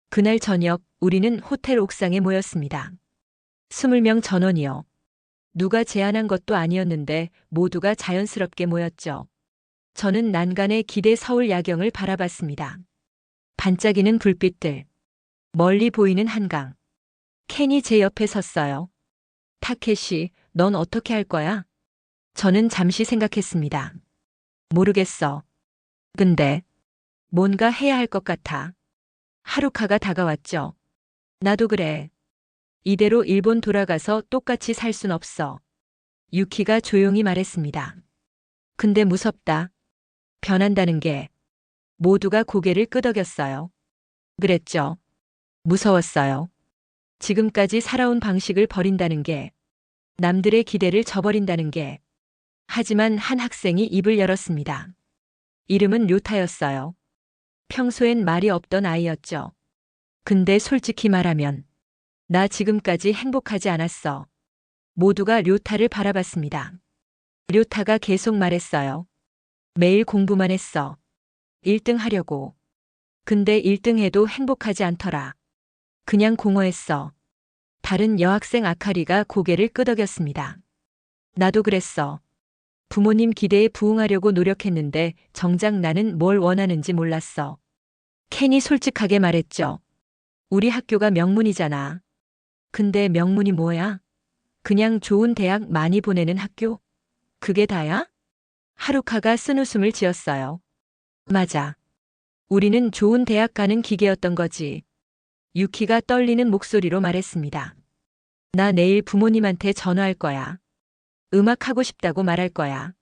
그날 저녁 우리는 호텔 옥상에 모였습니다. 20명 전원이요. 누가 제안한 것도 아니었는데 모두가 자연스럽게 모였죠. 저는 난간의 기대 서울 야경을 바라봤습니다. 반짝이는 불빛들. 멀리 보이는 한강. 켄이 제 옆에 섰어요. 타케시, 넌 어떻게 할 거야? 저는 잠시 생각했습니다. 모르겠어. 근데 뭔가 해야 할 것 같아. 하루카가 다가왔죠. 나도 그래. 이대로 일본 돌아가서 똑같이 살 순 없어. 유키가 조용히 말했습니다. 근데 무섭다. 변한다는 게. 모두가 고개를 끄덕였어요. 그랬죠. 무서웠어요. 지금까지 살아온 방식을 버린다는 게. 남들의 기대를 저버린다는 게. 하지만 한 학생이 입을 열었습니다. 이름은 료타였어요. 평소엔 말이 없던 아이였죠. 근데 솔직히 말하면 나 지금까지 행복하지 않았어. 모두가 료타를 바라봤습니다. 료타가 계속 말했어요. 매일 공부만 했어. 1등 하려고. 근데 1등 해도 행복하지 않더라. 그냥 공허했어. 다른 여학생 아카리가 고개를 끄덕였습니다. 나도 그랬어. 부모님 기대에 부응하려고 노력했는데 정작 나는 뭘 원하는지 몰랐어. 켄이 솔직하게 말했죠. 우리 학교가 명문이잖아. 근데 명문이 뭐야? 그냥 좋은 대학 많이 보내는 학교? 그게 다야? 하루카가 쓴웃음을 지었어요. 맞아. 우리는 좋은 대학 가는 기계였던 거지. 유키가 떨리는 목소리로 말했습니다. 나 내일 부모님한테 전화할 거야. 음악 하고 싶다고 말할 거야.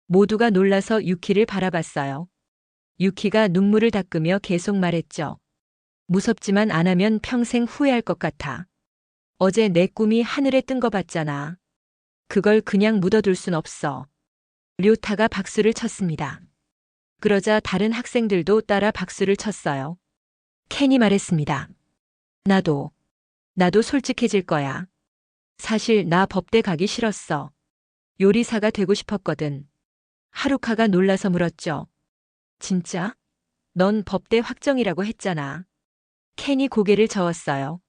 모두가 놀라서 유키를 바라봤어요. 유키가 눈물을 닦으며 계속 말했죠. 무섭지만 안 하면 평생 후회할 것 같아. 어제 내 꿈이 하늘에 뜬 거 봤잖아. 그걸 그냥 묻어둘 순 없어. 료타가 박수를 쳤습니다. 그러자 다른 학생들도 따라 박수를 쳤어요. 켄이 말했습니다. 나도 솔직해질 거야. 사실 나 법대 가기 싫었어. 요리사가 되고 싶었거든. 하루카가 놀라서 물었죠. 진짜? 넌 법대 확정이라고 했잖아. 켄이 고개를 저었어요.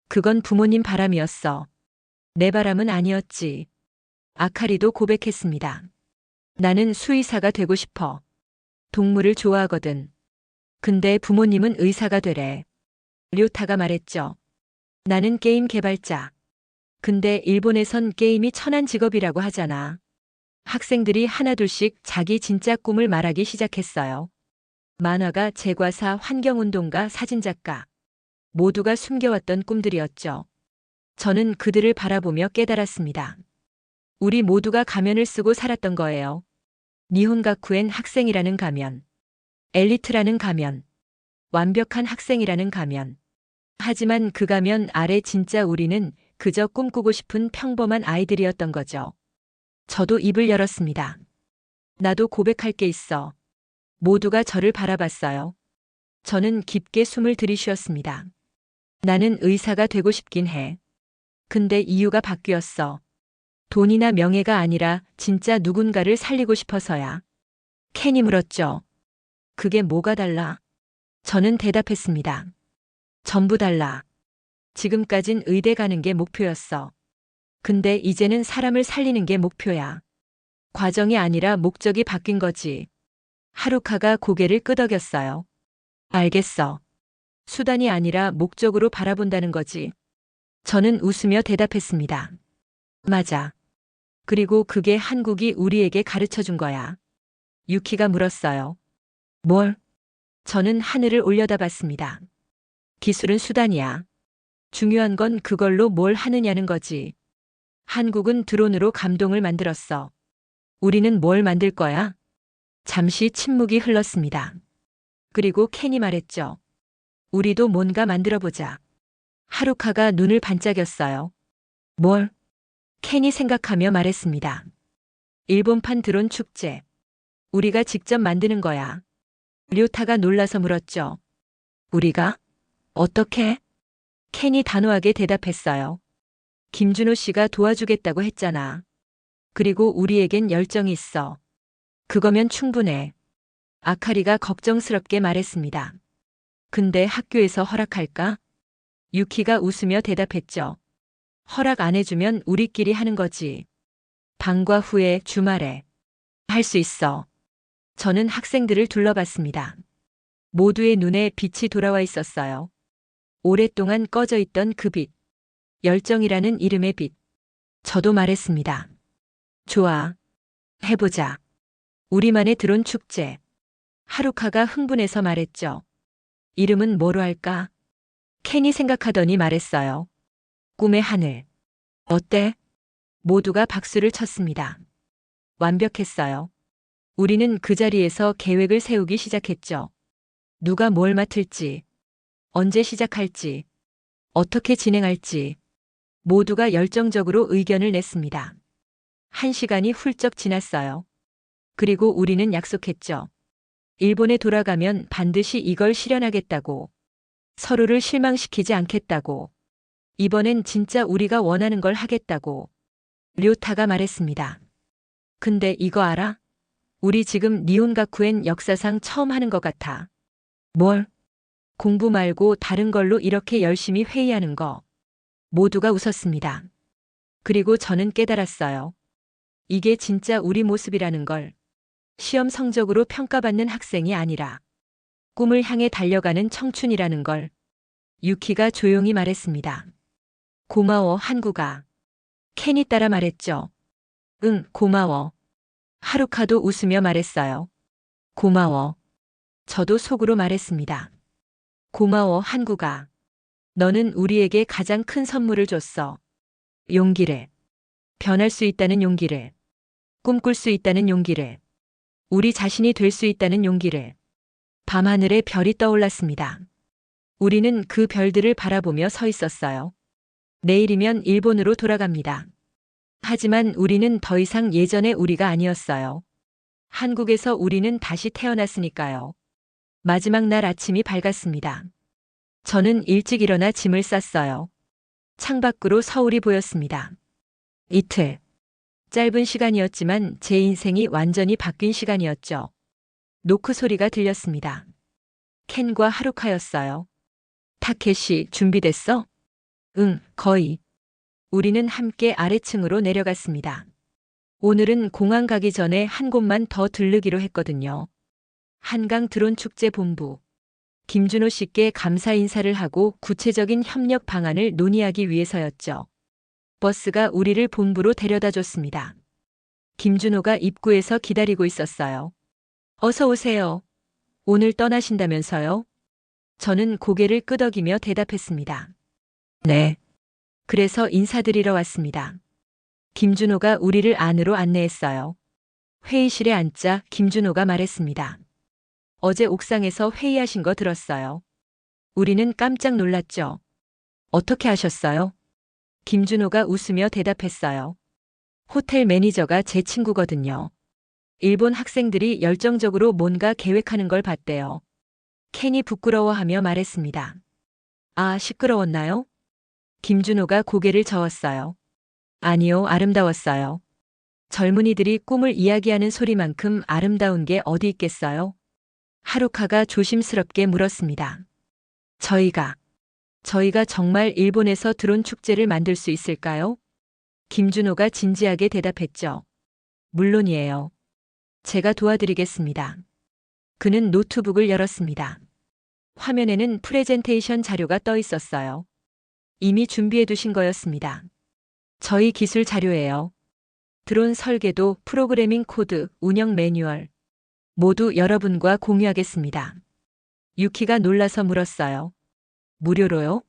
그건 부모님 바람이었어. 내 바람은 아니었지. 아카리도 고백했습니다. 나는 수의사가 되고 싶어. 동물을 좋아하거든. 근데 부모님은 의사가 되래. 료타가 말했죠. 나는 게임 개발자. 근데 일본에선 게임이 천한 직업이라고 하잖아. 학생들이 하나둘씩 자기 진짜 꿈을 말하기 시작했어요. 만화가, 제과사, 환경운동가, 사진작가. 모두가 숨겨왔던 꿈들이었죠. 저는 그들을 바라보며 깨달았습니다. 우리 모두가 가면을 쓰고 살았던 거예요. 니혼가쿠엔 학생이라는 가면. 엘리트라는 가면. 완벽한 학생이라는 가면. 하지만 그 가면 아래 진짜 우리는 그저 꿈꾸고 싶은 평범한 아이들이었던 거죠. 저도 입을 열었습니다. 나도 고백할 게 있어. 모두가 저를 바라봤어요. 저는 깊게 숨을 들이쉬었습니다. 나는 의사가 되고 싶긴 해. 근데 이유가 바뀌었어. 돈이나 명예가 아니라 진짜 누군가를 살리고 싶어서야. 켄이 물었죠. 그게 뭐가 달라? 저는 대답했습니다. 전부 달라. 지금까진 의대 가는 게 목표였어. 근데 이제는 사람을 살리는 게 목표야. 과정이 아니라 목적이 바뀐 거지. 하루카가 고개를 끄덕였어요. 알겠어. 수단이 아니라 목적으로 바라본다는 거지. 저는 웃으며 대답했습니다. 맞아. 그리고 그게 한국이 우리에게 가르쳐 준 거야. 유키가 물었어요. 뭘? 저는 하늘을 올려다봤습니다. 기술은 수단이야. 중요한 건 그걸로 뭘 하느냐는 거지. 한국은 드론으로 감동을 만들었어. 우리는 뭘 만들 거야? 잠시 침묵이 흘렀습니다. 그리고 켄이 말했죠. 우리도 뭔가 만들어보자. 하루카가 눈을 반짝였어요. 뭘? 켄이 생각하며 말했습니다. 일본판 드론 축제. 우리가 직접 만드는 거야. 료타가 놀라서 물었죠. 우리가? 어떻게? 켄이 단호하게 대답했어요. 김준호 씨가 도와주겠다고 했잖아. 그리고 우리에겐 열정이 있어. 그거면 충분해. 아카리가 걱정스럽게 말했습니다. 근데 학교에서 허락할까? 유키가 웃으며 대답했죠. 허락 안 해주면 우리끼리 하는 거지. 방과 후에 주말에. 할 수 있어. 저는 학생들을 둘러봤습니다. 모두의 눈에 빛이 돌아와 있었어요. 오랫동안 꺼져 있던 그 빛. 열정이라는 이름의 빛. 저도 말했습니다. 좋아. 해보자. 우리만의 드론 축제. 하루카가 흥분해서 말했죠. 이름은 뭐로 할까? 켄이 생각하더니 말했어요. 꿈의 하늘. 어때? 모두가 박수를 쳤습니다. 완벽했어요. 우리는 그 자리에서 계획을 세우기 시작했죠. 누가 뭘 맡을지, 언제 시작할지, 어떻게 진행할지, 모두가 열정적으로 의견을 냈습니다. 1시간이 훌쩍 지났어요. 그리고 우리는 약속했죠. 일본에 돌아가면 반드시 이걸 실현하겠다고. 서로를 실망시키지 않겠다고. 이번엔 진짜 우리가 원하는 걸 하겠다고. 료타가 말했습니다. 근데 이거 알아? 우리 지금 니혼가쿠엔 역사상 처음 하는 것 같아. 뭘? 공부 말고 다른 걸로 이렇게 열심히 회의하는 거. 모두가 웃었습니다. 그리고 저는 깨달았어요. 이게 진짜 우리 모습이라는 걸. 시험 성적으로 평가받는 학생이 아니라 꿈을 향해 달려가는 청춘이라는 걸. 유키가 조용히 말했습니다. 고마워, 한국아. 켄이 따라 말했죠. 응, 고마워. 하루카도 웃으며 말했어요. 고마워. 저도 속으로 말했습니다. 고마워, 한국아. 너는 우리에게 가장 큰 선물을 줬어. 용기를. 변할 수 있다는 용기를. 꿈꿀 수 있다는 용기를. 우리 자신이 될 수 있다는 용기를. 밤하늘에 별이 떠올랐습니다. 우리는 그 별들을 바라보며 서 있었어요. 내일이면 일본으로 돌아갑니다. 하지만 우리는 더 이상 예전의 우리가 아니었어요. 한국에서 우리는 다시 태어났으니까요. 마지막 날 아침이 밝았습니다. 저는 일찍 일어나 짐을 쌌어요. 창밖으로 서울이 보였습니다. 이틀. 짧은 시간이었지만 제 인생이 완전히 바뀐 시간이었죠. 노크 소리가 들렸습니다. 켄과 하루카였어요. 타케시, 준비됐어? 응, 거의. 우리는 함께 아래층으로 내려갔습니다. 오늘은 공항 가기 전에 한 곳만 더 들르기로 했거든요. 한강 드론 축제 본부. 김준호 씨께 감사 인사를 하고 구체적인 협력 방안을 논의하기 위해서였죠. 버스가 우리를 본부로 데려다 줬습니다. 김준호가 입구에서 기다리고 있었어요. 어서 오세요. 오늘 떠나신다면서요? 저는 고개를 끄덕이며 대답했습니다. 네. 그래서 인사드리러 왔습니다. 김준호가 우리를 안으로 안내했어요. 회의실에 앉자 김준호가 말했습니다. 어제 옥상에서 회의하신 거 들었어요. 우리는 깜짝 놀랐죠. 어떻게 하셨어요? 김준호가 웃으며 대답했어요. 호텔 매니저가 제 친구거든요. 일본 학생들이 열정적으로 뭔가 계획하는 걸 봤대요. 켄이 부끄러워하며 말했습니다. 아, 시끄러웠나요? 김준호가 고개를 저었어요. 아니요, 아름다웠어요. 젊은이들이 꿈을 이야기하는 소리만큼 아름다운 게 어디 있겠어요? 하루카가 조심스럽게 물었습니다. 저희가 정말 일본에서 드론 축제를 만들 수 있을까요? 김준호가 진지하게 대답했죠. 물론이에요. 제가 도와드리겠습니다. 그는 노트북을 열었습니다. 화면에는 프레젠테이션 자료가 떠 있었어요. 이미 준비해 두신 거였습니다. 저희 기술 자료예요. 드론 설계도, 프로그래밍 코드, 운영 매뉴얼. 모두 여러분과 공유하겠습니다. 유키가 놀라서 물었어요. 무료로요?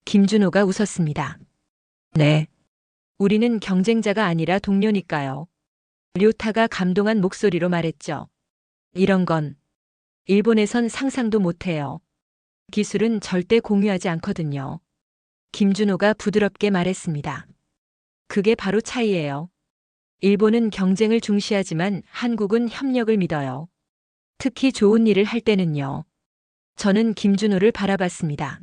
김준호가 웃었습니다. 네. 우리는 경쟁자가 아니라 동료니까요. 료타가 감동한 목소리로 말했죠. 이런 건 일본에선 상상도 못해요. 기술은 절대 공유하지 않거든요. 김준호가 부드럽게 말했습니다. 그게 바로 차이예요. 일본은 경쟁을 중시하지만 한국은 협력을 믿어요. 특히 좋은 일을 할 때는요. 저는 김준호를 바라봤습니다.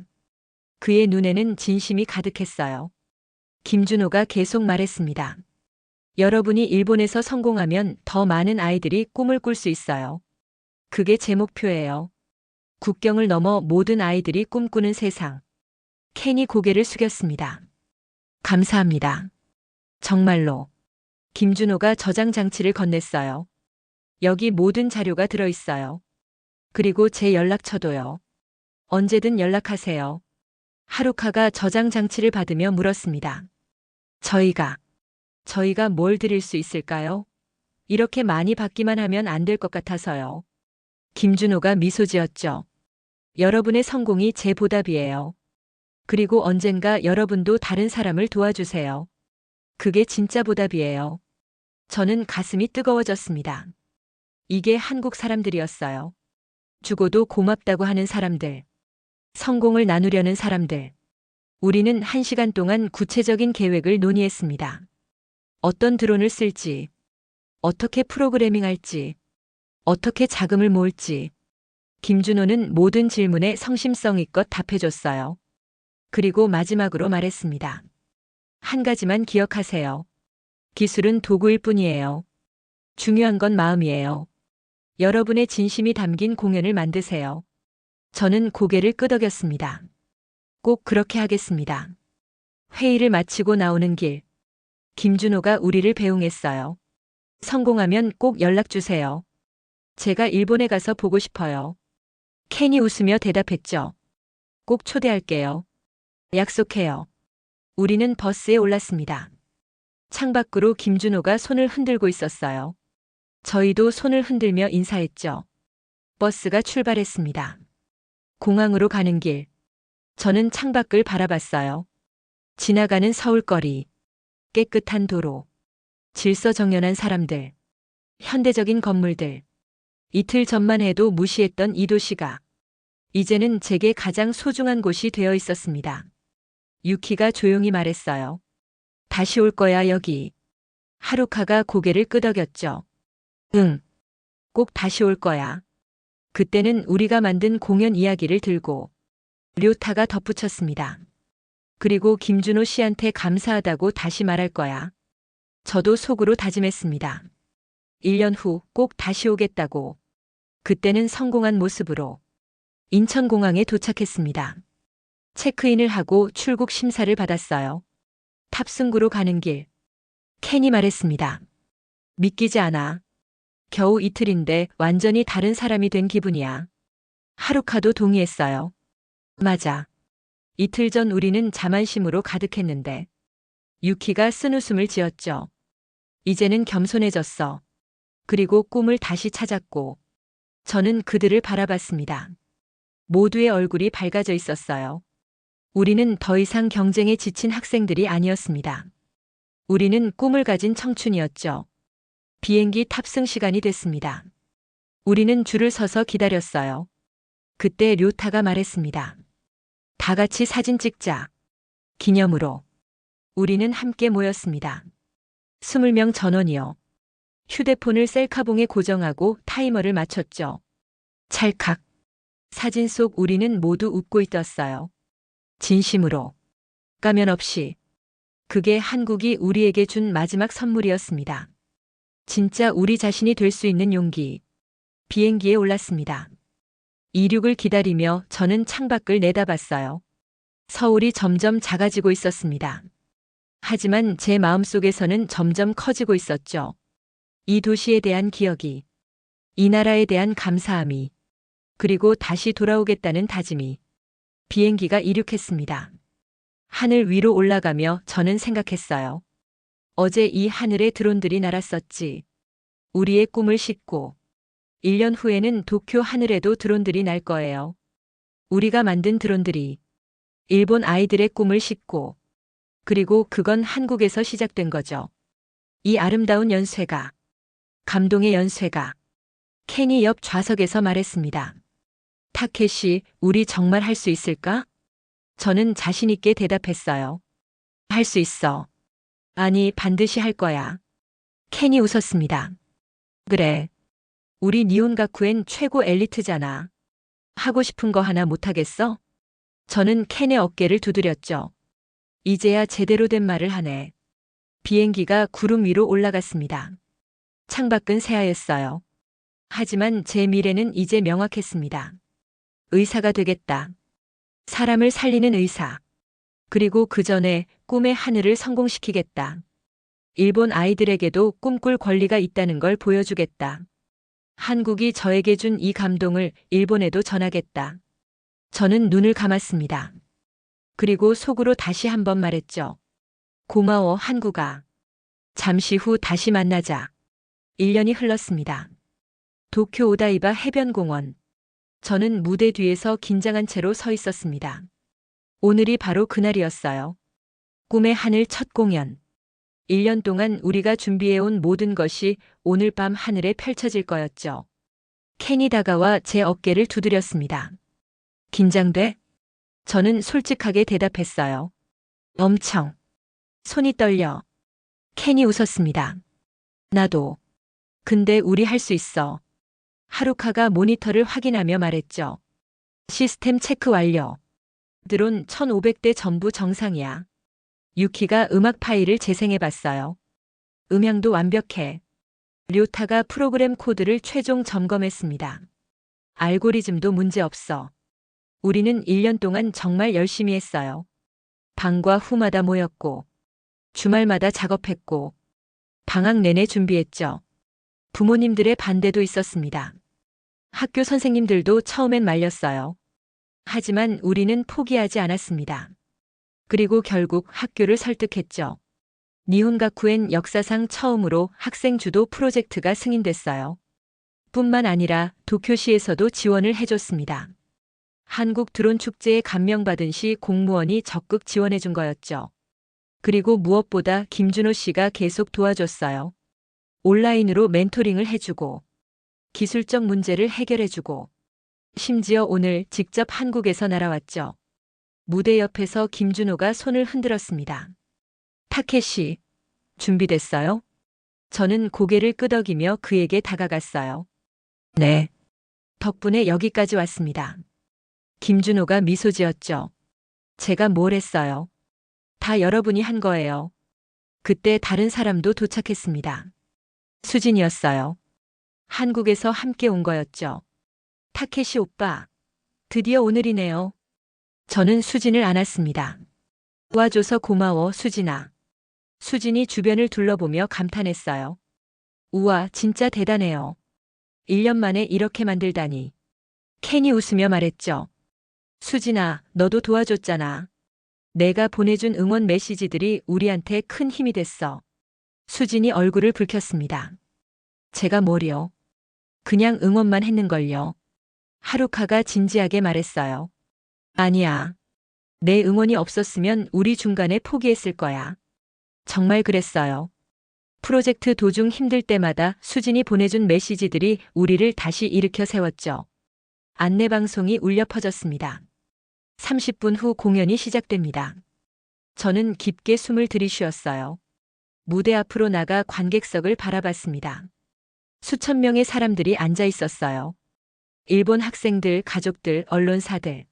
그의 눈에는 진심이 가득했어요. 김준호가 계속 말했습니다. 여러분이 일본에서 성공하면 더 많은 아이들이 꿈을 꿀 수 있어요. 그게 제 목표예요. 국경을 넘어 모든 아이들이 꿈꾸는 세상. 켄이 고개를 숙였습니다. 감사합니다. 정말로. 김준호가 저장 장치를 건넸어요. 여기 모든 자료가 들어있어요. 그리고 제 연락처도요. 언제든 연락하세요. 하루카가 저장 장치를 받으며 물었습니다. 저희가 뭘 드릴 수 있을까요? 이렇게 많이 받기만 하면 안 될 것 같아서요. 김준호가 미소 지었죠. 여러분의 성공이 제 보답이에요. 그리고 언젠가 여러분도 다른 사람을 도와주세요. 그게 진짜 보답이에요. 저는 가슴이 뜨거워졌습니다. 이게 한국 사람들이었어요. 죽어도 고맙다고 하는 사람들. 성공을 나누려는 사람들. 우리는 1시간 동안 구체적인 계획을 논의했습니다. 어떤 드론을 쓸지, 어떻게 프로그래밍할지, 어떻게 자금을 모을지. 김준호는 모든 질문에 성심성의껏 답해줬어요. 그리고 마지막으로 말했습니다. 한 가지만 기억하세요. 기술은 도구일 뿐이에요. 중요한 건 마음이에요. 여러분의 진심이 담긴 공연을 만드세요. 저는 고개를 끄덕였습니다. 꼭 그렇게 하겠습니다. 회의를 마치고 나오는 길. 김준호가 우리를 배웅했어요. 성공하면 꼭 연락 주세요. 제가 일본에 가서 보고 싶어요. 켄이 웃으며 대답했죠. 꼭 초대할게요. 약속해요. 우리는 버스에 올랐습니다. 창밖으로 김준호가 손을 흔들고 있었어요. 저희도 손을 흔들며 인사했죠. 버스가 출발했습니다. 공항으로 가는 길. 저는 창밖을 바라봤어요. 지나가는 서울거리. 깨끗한 도로. 질서정연한 사람들. 현대적인 건물들. 이틀 전만 해도 무시했던 이 도시가 이제는 제게 가장 소중한 곳이 되어 있었습니다. 유키가 조용히 말했어요. 다시 올 거야, 여기. 하루카가 고개를 끄덕였죠. 응. 꼭 다시 올 거야. 그때는 우리가 만든 공연 이야기를 들고 료타가 덧붙였습니다. 그리고 김준호 씨한테 감사하다고 다시 말할 거야. 저도 속으로 다짐했습니다. 1년 후 꼭 다시 오겠다고. 그때는 성공한 모습으로 인천공항에 도착했습니다. 체크인을 하고 출국 심사를 받았어요. 탑승구로 가는 길. 켄이 말했습니다. 믿기지 않아. 겨우 이틀인데 완전히 다른 사람이 된 기분이야. 하루카도 동의했어요. 맞아. 이틀 전 우리는 자만심으로 가득했는데. 유키가 쓴웃음을 지었죠. 이제는 겸손해졌어. 그리고 꿈을 다시 찾았고. 저는 그들을 바라봤습니다. 모두의 얼굴이 밝아져 있었어요. 우리는 더 이상 경쟁에 지친 학생들이 아니었습니다. 우리는 꿈을 가진 청춘이었죠. 비행기 탑승 시간이 됐습니다. 우리는 줄을 서서 기다렸어요. 그때 료타가 말했습니다. 다 같이 사진 찍자. 기념으로. 우리는 함께 모였습니다. 20명 전원이요. 휴대폰을 셀카봉에 고정하고 타이머를 맞췄죠. 찰칵. 사진 속 우리는 모두 웃고 있었어요. 진심으로. 가면 없이. 그게 한국이 우리에게 준 마지막 선물이었습니다. 진짜 우리 자신이 될 수 있는 용기. 비행기에 올랐습니다. 이륙을 기다리며 저는 창밖을 내다봤어요. 서울이 점점 작아지고 있었습니다. 하지만 제 마음속에서는 점점 커지고 있었죠. 이 도시에 대한 기억이, 이 나라에 대한 감사함이, 그리고 다시 돌아오겠다는 다짐이. 비행기가 이륙했습니다. 하늘 위로 올라가며 저는 생각했어요. 어제 이 하늘에 드론들이 날았었지. 우리의 꿈을 싣고 1년 후에는 도쿄 하늘에도 드론들이 날 거예요. 우리가 만든 드론들이 일본 아이들의 꿈을 싣고, 그리고 그건 한국에서 시작된 거죠. 이 아름다운 연쇄가, 감동의 연쇄가. 켄이 옆 좌석에서 말했습니다. 타케시, 우리 정말 할 수 있을까? 저는 자신 있게 대답했어요. 할 수 있어. 아니, 반드시 할 거야. 켄이 웃었습니다. 그래. 우리 니온가쿠엔 최고 엘리트잖아. 하고 싶은 거 하나 못하겠어? 저는 켄의 어깨를 두드렸죠. 이제야 제대로 된 말을 하네. 비행기가 구름 위로 올라갔습니다. 창밖은 새하였어요. 하지만 제 미래는 이제 명확했습니다. 의사가 되겠다. 사람을 살리는 의사. 그리고 그 전에 꿈의 하늘을 성공시키겠다. 일본 아이들에게도 꿈꿀 권리가 있다는 걸 보여주겠다. 한국이 저에게 준 이 감동을 일본에도 전하겠다. 저는 눈을 감았습니다. 그리고 속으로 다시 한번 말했죠. 고마워, 한국아. 잠시 후 다시 만나자. 1년이 흘렀습니다. 도쿄 오다이바 해변공원. 저는 무대 뒤에서 긴장한 채로 서 있었습니다. 오늘이 바로 그날이었어요. 꿈의 하늘 첫 공연. 1년 동안 우리가 준비해온 모든 것이 오늘 밤 하늘에 펼쳐질 거였죠. 켄이 다가와 제 어깨를 두드렸습니다. 긴장돼? 저는 솔직하게 대답했어요. 엄청. 손이 떨려. 켄이 웃었습니다. 나도. 근데 우리 할 수 있어. 하루카가 모니터를 확인하며 말했죠. 시스템 체크 완료. 드론 1500대 전부 정상이야. 유키가 음악 파일을 재생해봤어요. 음향도 완벽해. 류타가 프로그램 코드를 최종 점검했습니다. 알고리즘도 문제없어. 우리는 1년 동안 정말 열심히 했어요. 방과 후마다 모였고, 주말마다 작업했고, 방학 내내 준비했죠. 부모님들의 반대도 있었습니다. 학교 선생님들도 처음엔 말렸어요. 하지만 우리는 포기하지 않았습니다. 그리고 결국 학교를 설득했죠. 니혼가쿠엔 역사상 처음으로 학생 주도 프로젝트가 승인됐어요. 뿐만 아니라 도쿄시에서도 지원을 해줬습니다. 한국 드론 축제에 감명받은 시 공무원이 적극 지원해준 거였죠. 그리고 무엇보다 김준호 씨가 계속 도와줬어요. 온라인으로 멘토링을 해주고, 기술적 문제를 해결해주고, 심지어 오늘 직접 한국에서 날아왔죠. 무대 옆에서 김준호가 손을 흔들었습니다. 타케시, 준비됐어요? 저는 고개를 끄덕이며 그에게 다가갔어요. 네. 덕분에 여기까지 왔습니다. 김준호가 미소 지었죠. 제가 뭘 했어요? 다 여러분이 한 거예요. 그때 다른 사람도 도착했습니다. 수진이었어요. 한국에서 함께 온 거였죠. 타케시 오빠, 드디어 오늘이네요. 저는 수진을 안았습니다. 도와줘서 고마워, 수진아. 수진이 주변을 둘러보며 감탄했어요. 우와, 진짜 대단해요. 1년 만에 이렇게 만들다니. 켄이 웃으며 말했죠. 수진아, 너도 도와줬잖아. 내가 보내준 응원 메시지들이 우리한테 큰 힘이 됐어. 수진이 얼굴을 붉혔습니다. 제가 뭘요? 그냥 응원만 했는걸요. 하루카가 진지하게 말했어요. 아니야. 내 응원이 없었으면 우리 중간에 포기했을 거야. 정말 그랬어요. 프로젝트 도중 힘들 때마다 수진이 보내준 메시지들이 우리를 다시 일으켜 세웠죠. 안내방송이 울려 퍼졌습니다. 30분 후 공연이 시작됩니다. 저는 깊게 숨을 들이쉬었어요. 무대 앞으로 나가 관객석을 바라봤습니다. 수천 명의 사람들이 앉아 있었어요. 일본 학생들, 가족들, 언론사들.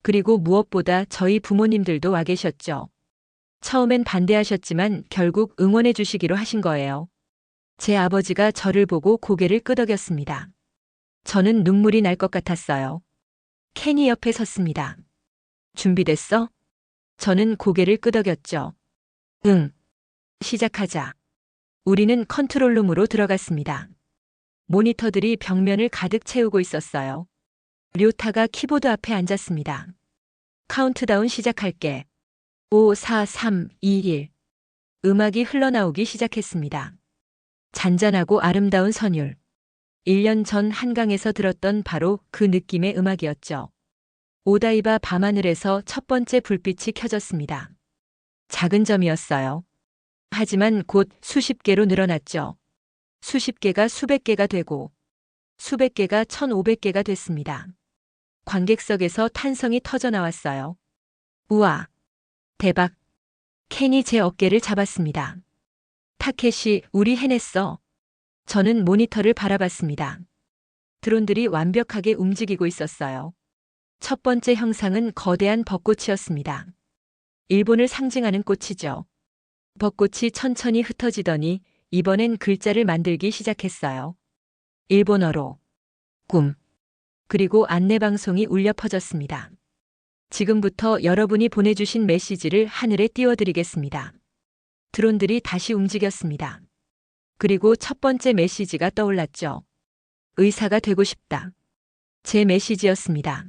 그리고 무엇보다 저희 부모님들도 와 계셨죠. 처음엔 반대하셨지만 결국 응원해 주시기로 하신 거예요. 제 아버지가 저를 보고 고개를 끄덕였습니다. 저는 눈물이 날 것 같았어요. 켄이 옆에 섰습니다. 준비됐어? 저는 고개를 끄덕였죠. 응. 시작하자. 우리는 컨트롤룸으로 들어갔습니다. 모니터들이 벽면을 가득 채우고 있었어요. 료타가 키보드 앞에 앉았습니다. 카운트다운 시작할게. 5, 4, 3, 2, 1. 음악이 흘러나오기 시작했습니다. 잔잔하고 아름다운 선율. 1년 전 한강에서 들었던 바로 그 느낌의 음악이었죠. 오다이바 밤하늘에서 첫 번째 불빛이 켜졌습니다. 작은 점이었어요. 하지만 곧 수십 개로 늘어났죠. 수십 개가 수백 개가 되고 수백 개가 1500개가 됐습니다. 관객석에서 탄성이 터져 나왔어요. 우와! 대박! 켄이 제 어깨를 잡았습니다. 타케시, 우리 해냈어. 저는 모니터를 바라봤습니다. 드론들이 완벽하게 움직이고 있었어요. 첫 번째 형상은 거대한 벚꽃이었습니다. 일본을 상징하는 꽃이죠. 벚꽃이 천천히 흩어지더니 이번엔 글자를 만들기 시작했어요. 일본어로 꿈. 그리고 안내방송이 울려 퍼졌습니다. 지금부터 여러분이 보내주신 메시지를 하늘에 띄워드리겠습니다. 드론들이 다시 움직였습니다. 그리고 첫 번째 메시지가 떠올랐죠. 의사가 되고 싶다. 제 메시지였습니다.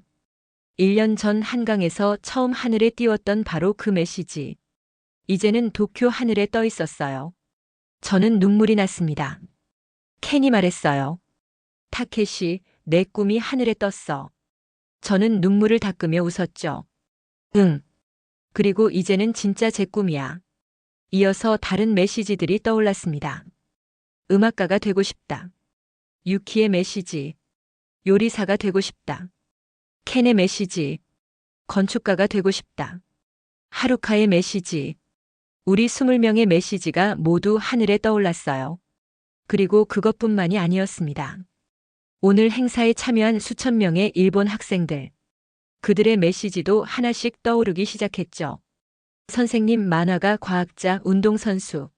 1년 전 한강에서 처음 하늘에 띄웠던 바로 그 메시지. 이제는 도쿄 하늘에 떠 있었어요. 저는 눈물이 났습니다. 켄이 말했어요. 타케시, 내 꿈이 하늘에 떴어. 저는 눈물을 닦으며 웃었죠. 응. 그리고 이제는 진짜 제 꿈이야. 이어서 다른 메시지들이 떠올랐습니다. 음악가가 되고 싶다. 유키의 메시지. 요리사가 되고 싶다. 켄의 메시지. 건축가가 되고 싶다. 하루카의 메시지. 우리 20명의 메시지가 모두 하늘에 떠올랐어요. 그리고 그것뿐만이 아니었습니다. 오늘 행사에 참여한 수천 명의 일본 학생들. 그들의 메시지도 하나씩 떠오르기 시작했죠. 선생님, 만화가, 과학자, 운동선수.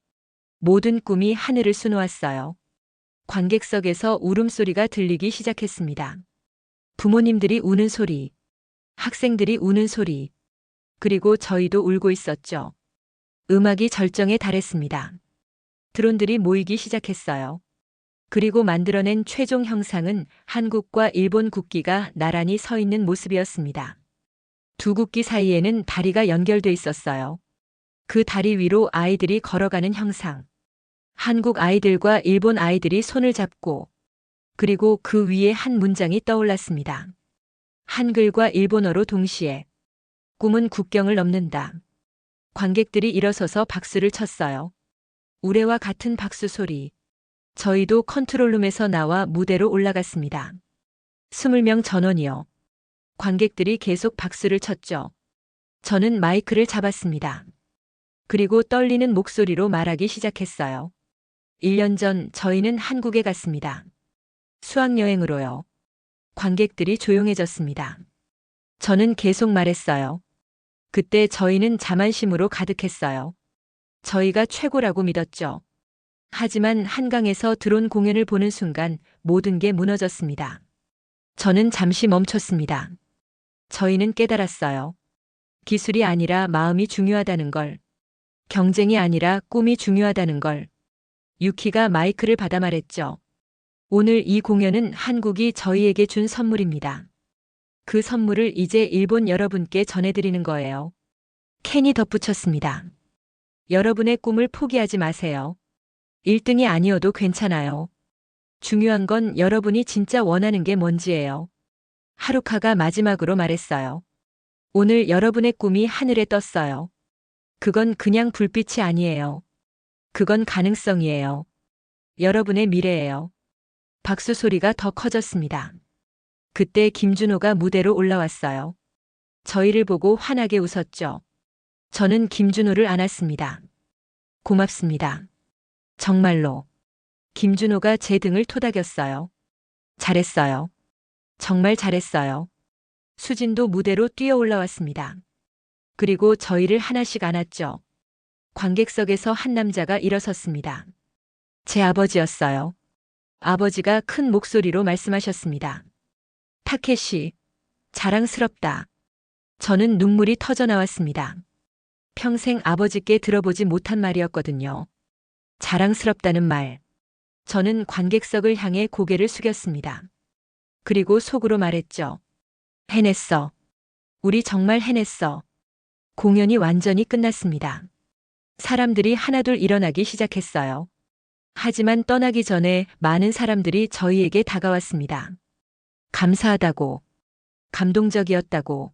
모든 꿈이 하늘을 수놓았어요. 관객석에서 울음소리가 들리기 시작했습니다. 부모님들이 우는 소리, 학생들이 우는 소리, 그리고 저희도 울고 있었죠. 음악이 절정에 달했습니다. 드론들이 모이기 시작했어요. 그리고 만들어낸 최종 형상은 한국과 일본 국기가 나란히 서 있는 모습이었습니다. 두 국기 사이에는 다리가 연결돼 있었어요. 그 다리 위로 아이들이 걸어가는 형상. 한국 아이들과 일본 아이들이 손을 잡고, 그리고 그 위에 한 문장이 떠올랐습니다. 한글과 일본어로 동시에. 꿈은 국경을 넘는다. 관객들이 일어서서 박수를 쳤어요. 우레와 같은 박수 소리. 저희도 컨트롤룸에서 나와 무대로 올라갔습니다. 20명 전원이요. 관객들이 계속 박수를 쳤죠. 저는 마이크를 잡았습니다. 그리고 떨리는 목소리로 말하기 시작했어요. 1년 전 저희는 한국에 갔습니다. 수학여행으로요. 관객들이 조용해졌습니다. 저는 계속 말했어요. 그때 저희는 자만심으로 가득했어요. 저희가 최고라고 믿었죠. 하지만 한강에서 드론 공연을 보는 순간 모든 게 무너졌습니다. 저는 잠시 멈췄습니다. 저희는 깨달았어요. 기술이 아니라 마음이 중요하다는 걸. 경쟁이 아니라 꿈이 중요하다는 걸. 유키가 마이크를 받아 말했죠. 오늘 이 공연은 한국이 저희에게 준 선물입니다. 그 선물을 이제 일본 여러분께 전해드리는 거예요. 켄이 덧붙였습니다. 여러분의 꿈을 포기하지 마세요. 1등이 아니어도 괜찮아요. 중요한 건 여러분이 진짜 원하는 게 뭔지예요. 하루카가 마지막으로 말했어요. 오늘 여러분의 꿈이 하늘에 떴어요. 그건 그냥 불빛이 아니에요. 그건 가능성이에요. 여러분의 미래예요. 박수 소리가 더 커졌습니다. 그때 김준호가 무대로 올라왔어요. 저희를 보고 환하게 웃었죠. 저는 김준호를 안았습니다. 고맙습니다. 정말로. 김준호가 제 등을 토닥였어요. 잘했어요. 정말 잘했어요. 수진도 무대로 뛰어 올라왔습니다. 그리고 저희를 하나씩 안았죠. 관객석에서 한 남자가 일어섰습니다. 제 아버지였어요. 아버지가 큰 목소리로 말씀하셨습니다. 타케시, 자랑스럽다. 저는 눈물이 터져 나왔습니다. 평생 아버지께 들어보지 못한 말이었거든요. 자랑스럽다는 말. 저는 관객석을 향해 고개를 숙였습니다. 그리고 속으로 말했죠. 해냈어. 우리 정말 해냈어. 공연이 완전히 끝났습니다. 사람들이 하나둘 일어나기 시작했어요. 하지만 떠나기 전에 많은 사람들이 저희에게 다가왔습니다. 감사하다고, 감동적이었다고,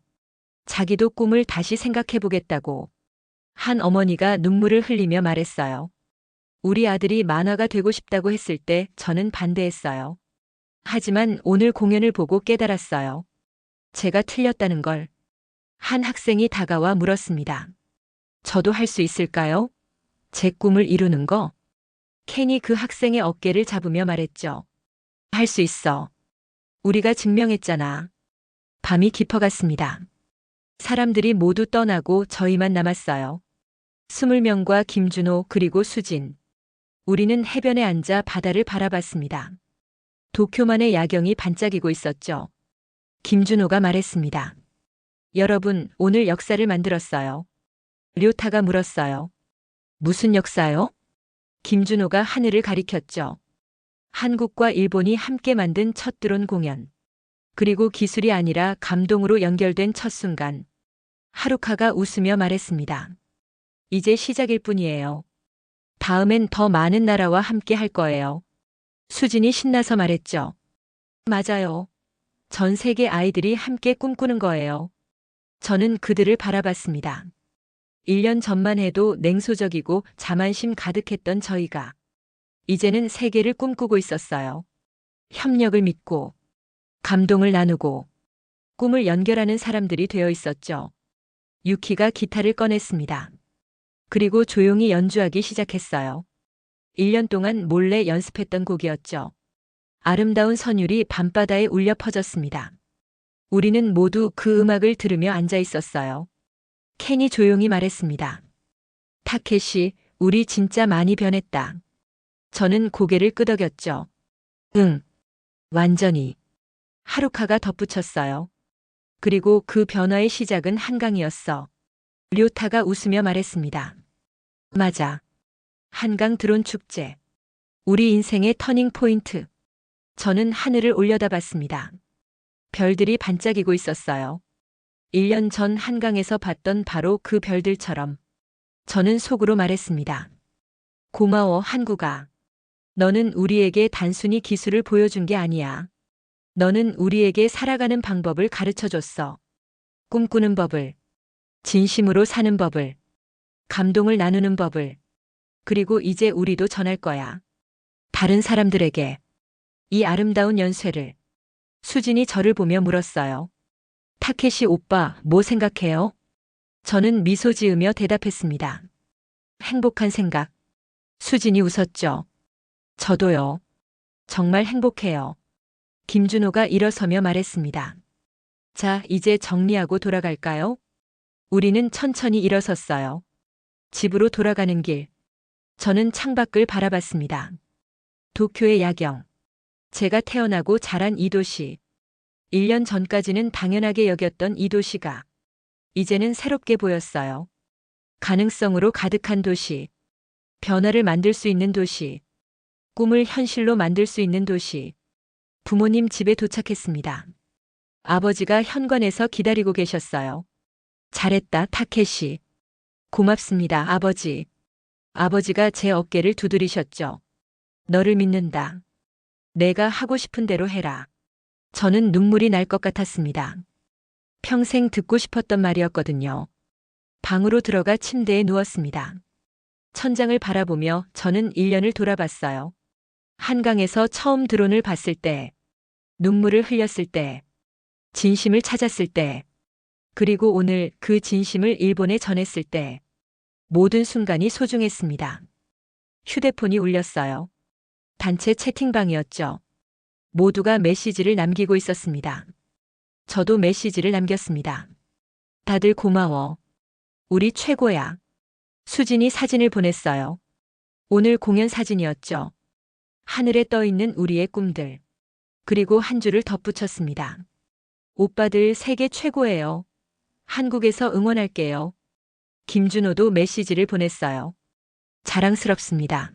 자기도 꿈을 다시 생각해보겠다고. 한 어머니가 눈물을 흘리며 말했어요. 우리 아들이 만화가 되고 싶다고 했을 때 저는 반대했어요. 하지만 오늘 공연을 보고 깨달았어요. 제가 틀렸다는 걸. 한 학생이 다가와 물었습니다. 저도 할 수 있을까요? 제 꿈을 이루는 거? 켄이 그 학생의 어깨를 잡으며 말했죠. 할 수 있어. 우리가 증명했잖아. 밤이 깊어갔습니다. 사람들이 모두 떠나고 저희만 남았어요. 20명과 김준호 그리고 수진. 우리는 해변에 앉아 바다를 바라봤습니다. 도쿄만의 야경이 반짝이고 있었죠. 김준호가 말했습니다. 여러분, 오늘 역사를 만들었어요. 료타가 물었어요. 무슨 역사요? 김준호가 하늘을 가리켰죠. 한국과 일본이 함께 만든 첫 드론 공연. 그리고 기술이 아니라 감동으로 연결된 첫 순간. 하루카가 웃으며 말했습니다. 이제 시작일 뿐이에요. 다음엔 더 많은 나라와 함께 할 거예요. 수진이 신나서 말했죠. 맞아요. 전 세계 아이들이 함께 꿈꾸는 거예요. 저는 그들을 바라봤습니다. 1년 전만 해도 냉소적이고 자만심 가득했던 저희가 이제는 세계를 꿈꾸고 있었어요. 협력을 믿고 감동을 나누고 꿈을 연결하는 사람들이 되어 있었죠. 유키가 기타를 꺼냈습니다. 그리고 조용히 연주하기 시작했어요. 1년 동안 몰래 연습했던 곡이었죠. 아름다운 선율이 밤바다에 울려 퍼졌습니다. 우리는 모두 그 음악을 들으며 앉아 있었어요. 켄이 조용히 말했습니다. 타케시, 우리 진짜 많이 변했다. 저는 고개를 끄덕였죠. 응, 완전히. 하루카가 덧붙였어요. 그리고 그 변화의 시작은 한강이었어. 료타가 웃으며 말했습니다. 맞아. 한강 드론 축제. 우리 인생의 터닝 포인트. 저는 하늘을 올려다봤습니다. 별들이 반짝이고 있었어요. 1년 전 한강에서 봤던 바로 그 별들처럼. 저는 속으로 말했습니다. 고마워, 한국아. 너는 우리에게 단순히 기술을 보여준 게 아니야. 너는 우리에게 살아가는 방법을 가르쳐 줬어. 꿈꾸는 법을, 진심으로 사는 법을, 감동을 나누는 법을. 그리고 이제 우리도 전할 거야. 다른 사람들에게 이 아름다운 연쇄를. 수진이 저를 보며 물었어요. 타케시 오빠, 뭐 생각해요? 저는 미소 지으며 대답했습니다. 행복한 생각. 수진이 웃었죠. 저도요. 정말 행복해요. 김준호가 일어서며 말했습니다. 자, 이제 정리하고 돌아갈까요? 우리는 천천히 일어섰어요. 집으로 돌아가는 길. 저는 창밖을 바라봤습니다. 도쿄의 야경. 제가 태어나고 자란 이 도시. 1년 전까지는 당연하게 여겼던 이 도시가 이제는 새롭게 보였어요. 가능성으로 가득한 도시. 변화를 만들 수 있는 도시. 꿈을 현실로 만들 수 있는 도시. 부모님 집에 도착했습니다. 아버지가 현관에서 기다리고 계셨어요. 잘했다, 타케시. 고맙습니다, 아버지. 아버지가 제 어깨를 두드리셨죠. 너를 믿는다. 내가 하고 싶은 대로 해라. 저는 눈물이 날 것 같았습니다. 평생 듣고 싶었던 말이었거든요. 방으로 들어가 침대에 누웠습니다. 천장을 바라보며 저는 1년을 돌아봤어요. 한강에서 처음 드론을 봤을 때, 눈물을 흘렸을 때, 진심을 찾았을 때, 그리고 오늘 그 진심을 일본에 전했을 때, 모든 순간이 소중했습니다. 휴대폰이 울렸어요. 단체 채팅방이었죠. 모두가 메시지를 남기고 있었습니다. 저도 메시지를 남겼습니다. 다들 고마워. 우리 최고야. 수진이 사진을 보냈어요. 오늘 공연 사진이었죠. 하늘에 떠 있는 우리의 꿈들. 그리고 한 줄을 덧붙였습니다. 오빠들 세계 최고예요. 한국에서 응원할게요. 김준호도 메시지를 보냈어요. 자랑스럽습니다.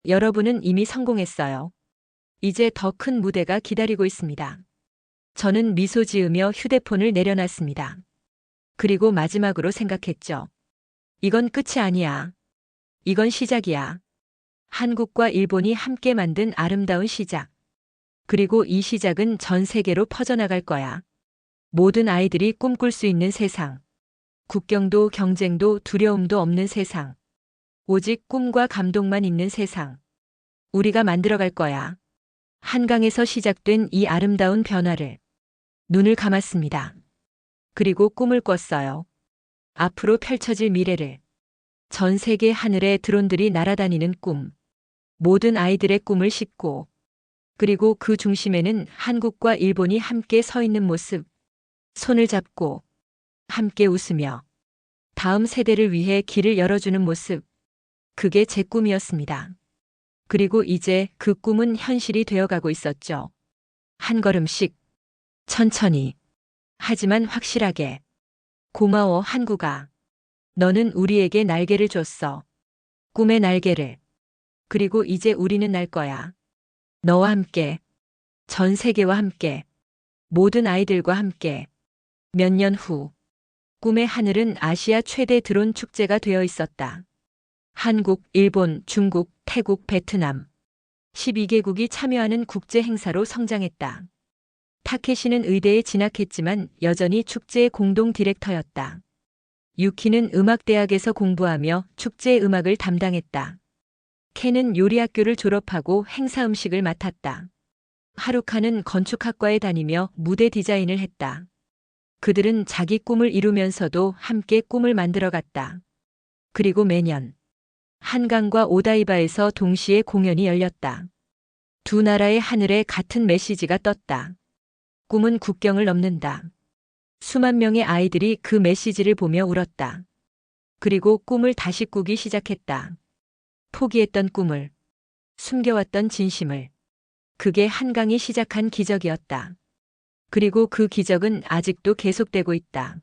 여러분은 이미 성공했어요. 이제 더 큰 무대가 기다리고 있습니다. 저는 미소 지으며 휴대폰을 내려놨습니다. 그리고 마지막으로 생각했죠. 이건 끝이 아니야. 이건 시작이야. 한국과 일본이 함께 만든 아름다운 시작. 그리고 이 시작은 전 세계로 퍼져나갈 거야. 모든 아이들이 꿈꿀 수 있는 세상. 국경도 경쟁도 두려움도 없는 세상. 오직 꿈과 감동만 있는 세상. 우리가 만들어갈 거야. 한강에서 시작된 이 아름다운 변화를. 눈을 감았습니다. 그리고 꿈을 꿨어요. 앞으로 펼쳐질 미래를. 전 세계 하늘에 드론들이 날아다니는 꿈. 모든 아이들의 꿈을 싣고. 그리고 그 중심에는 한국과 일본이 함께 서 있는 모습. 손을 잡고. 함께 웃으며. 다음 세대를 위해 길을 열어주는 모습. 그게 제 꿈이었습니다. 그리고 이제 그 꿈은 현실이 되어가고 있었죠. 한 걸음씩, 천천히, 하지만 확실하게. 고마워, 한국아. 너는 우리에게 날개를 줬어. 꿈의 날개를. 그리고 이제 우리는 날 거야. 너와 함께, 전 세계와 함께, 모든 아이들과 함께. 몇 년 후, 꿈의 하늘은 아시아 최대 드론 축제가 되어 있었다. 한국, 일본, 중국, 태국, 베트남. 12개국이 참여하는 국제 행사로 성장했다. 타케시는 의대에 진학했지만 여전히 축제의 공동 디렉터였다. 유키는 음악대학에서 공부하며 축제의 음악을 담당했다. 켄은 요리학교를 졸업하고 행사 음식을 맡았다. 하루카는 건축학과에 다니며 무대 디자인을 했다. 그들은 자기 꿈을 이루면서도 함께 꿈을 만들어갔다. 그리고 매년 한강과 오다이바에서 동시에 공연이 열렸다. 두 나라의 하늘에 같은 메시지가 떴다. 꿈은 국경을 넘는다. 수만 명의 아이들이 그 메시지를 보며 울었다. 그리고 꿈을 다시 꾸기 시작했다. 포기했던 꿈을, 숨겨왔던 진심을. 그게 한강이 시작한 기적이었다. 그리고 그 기적은 아직도 계속되고 있다.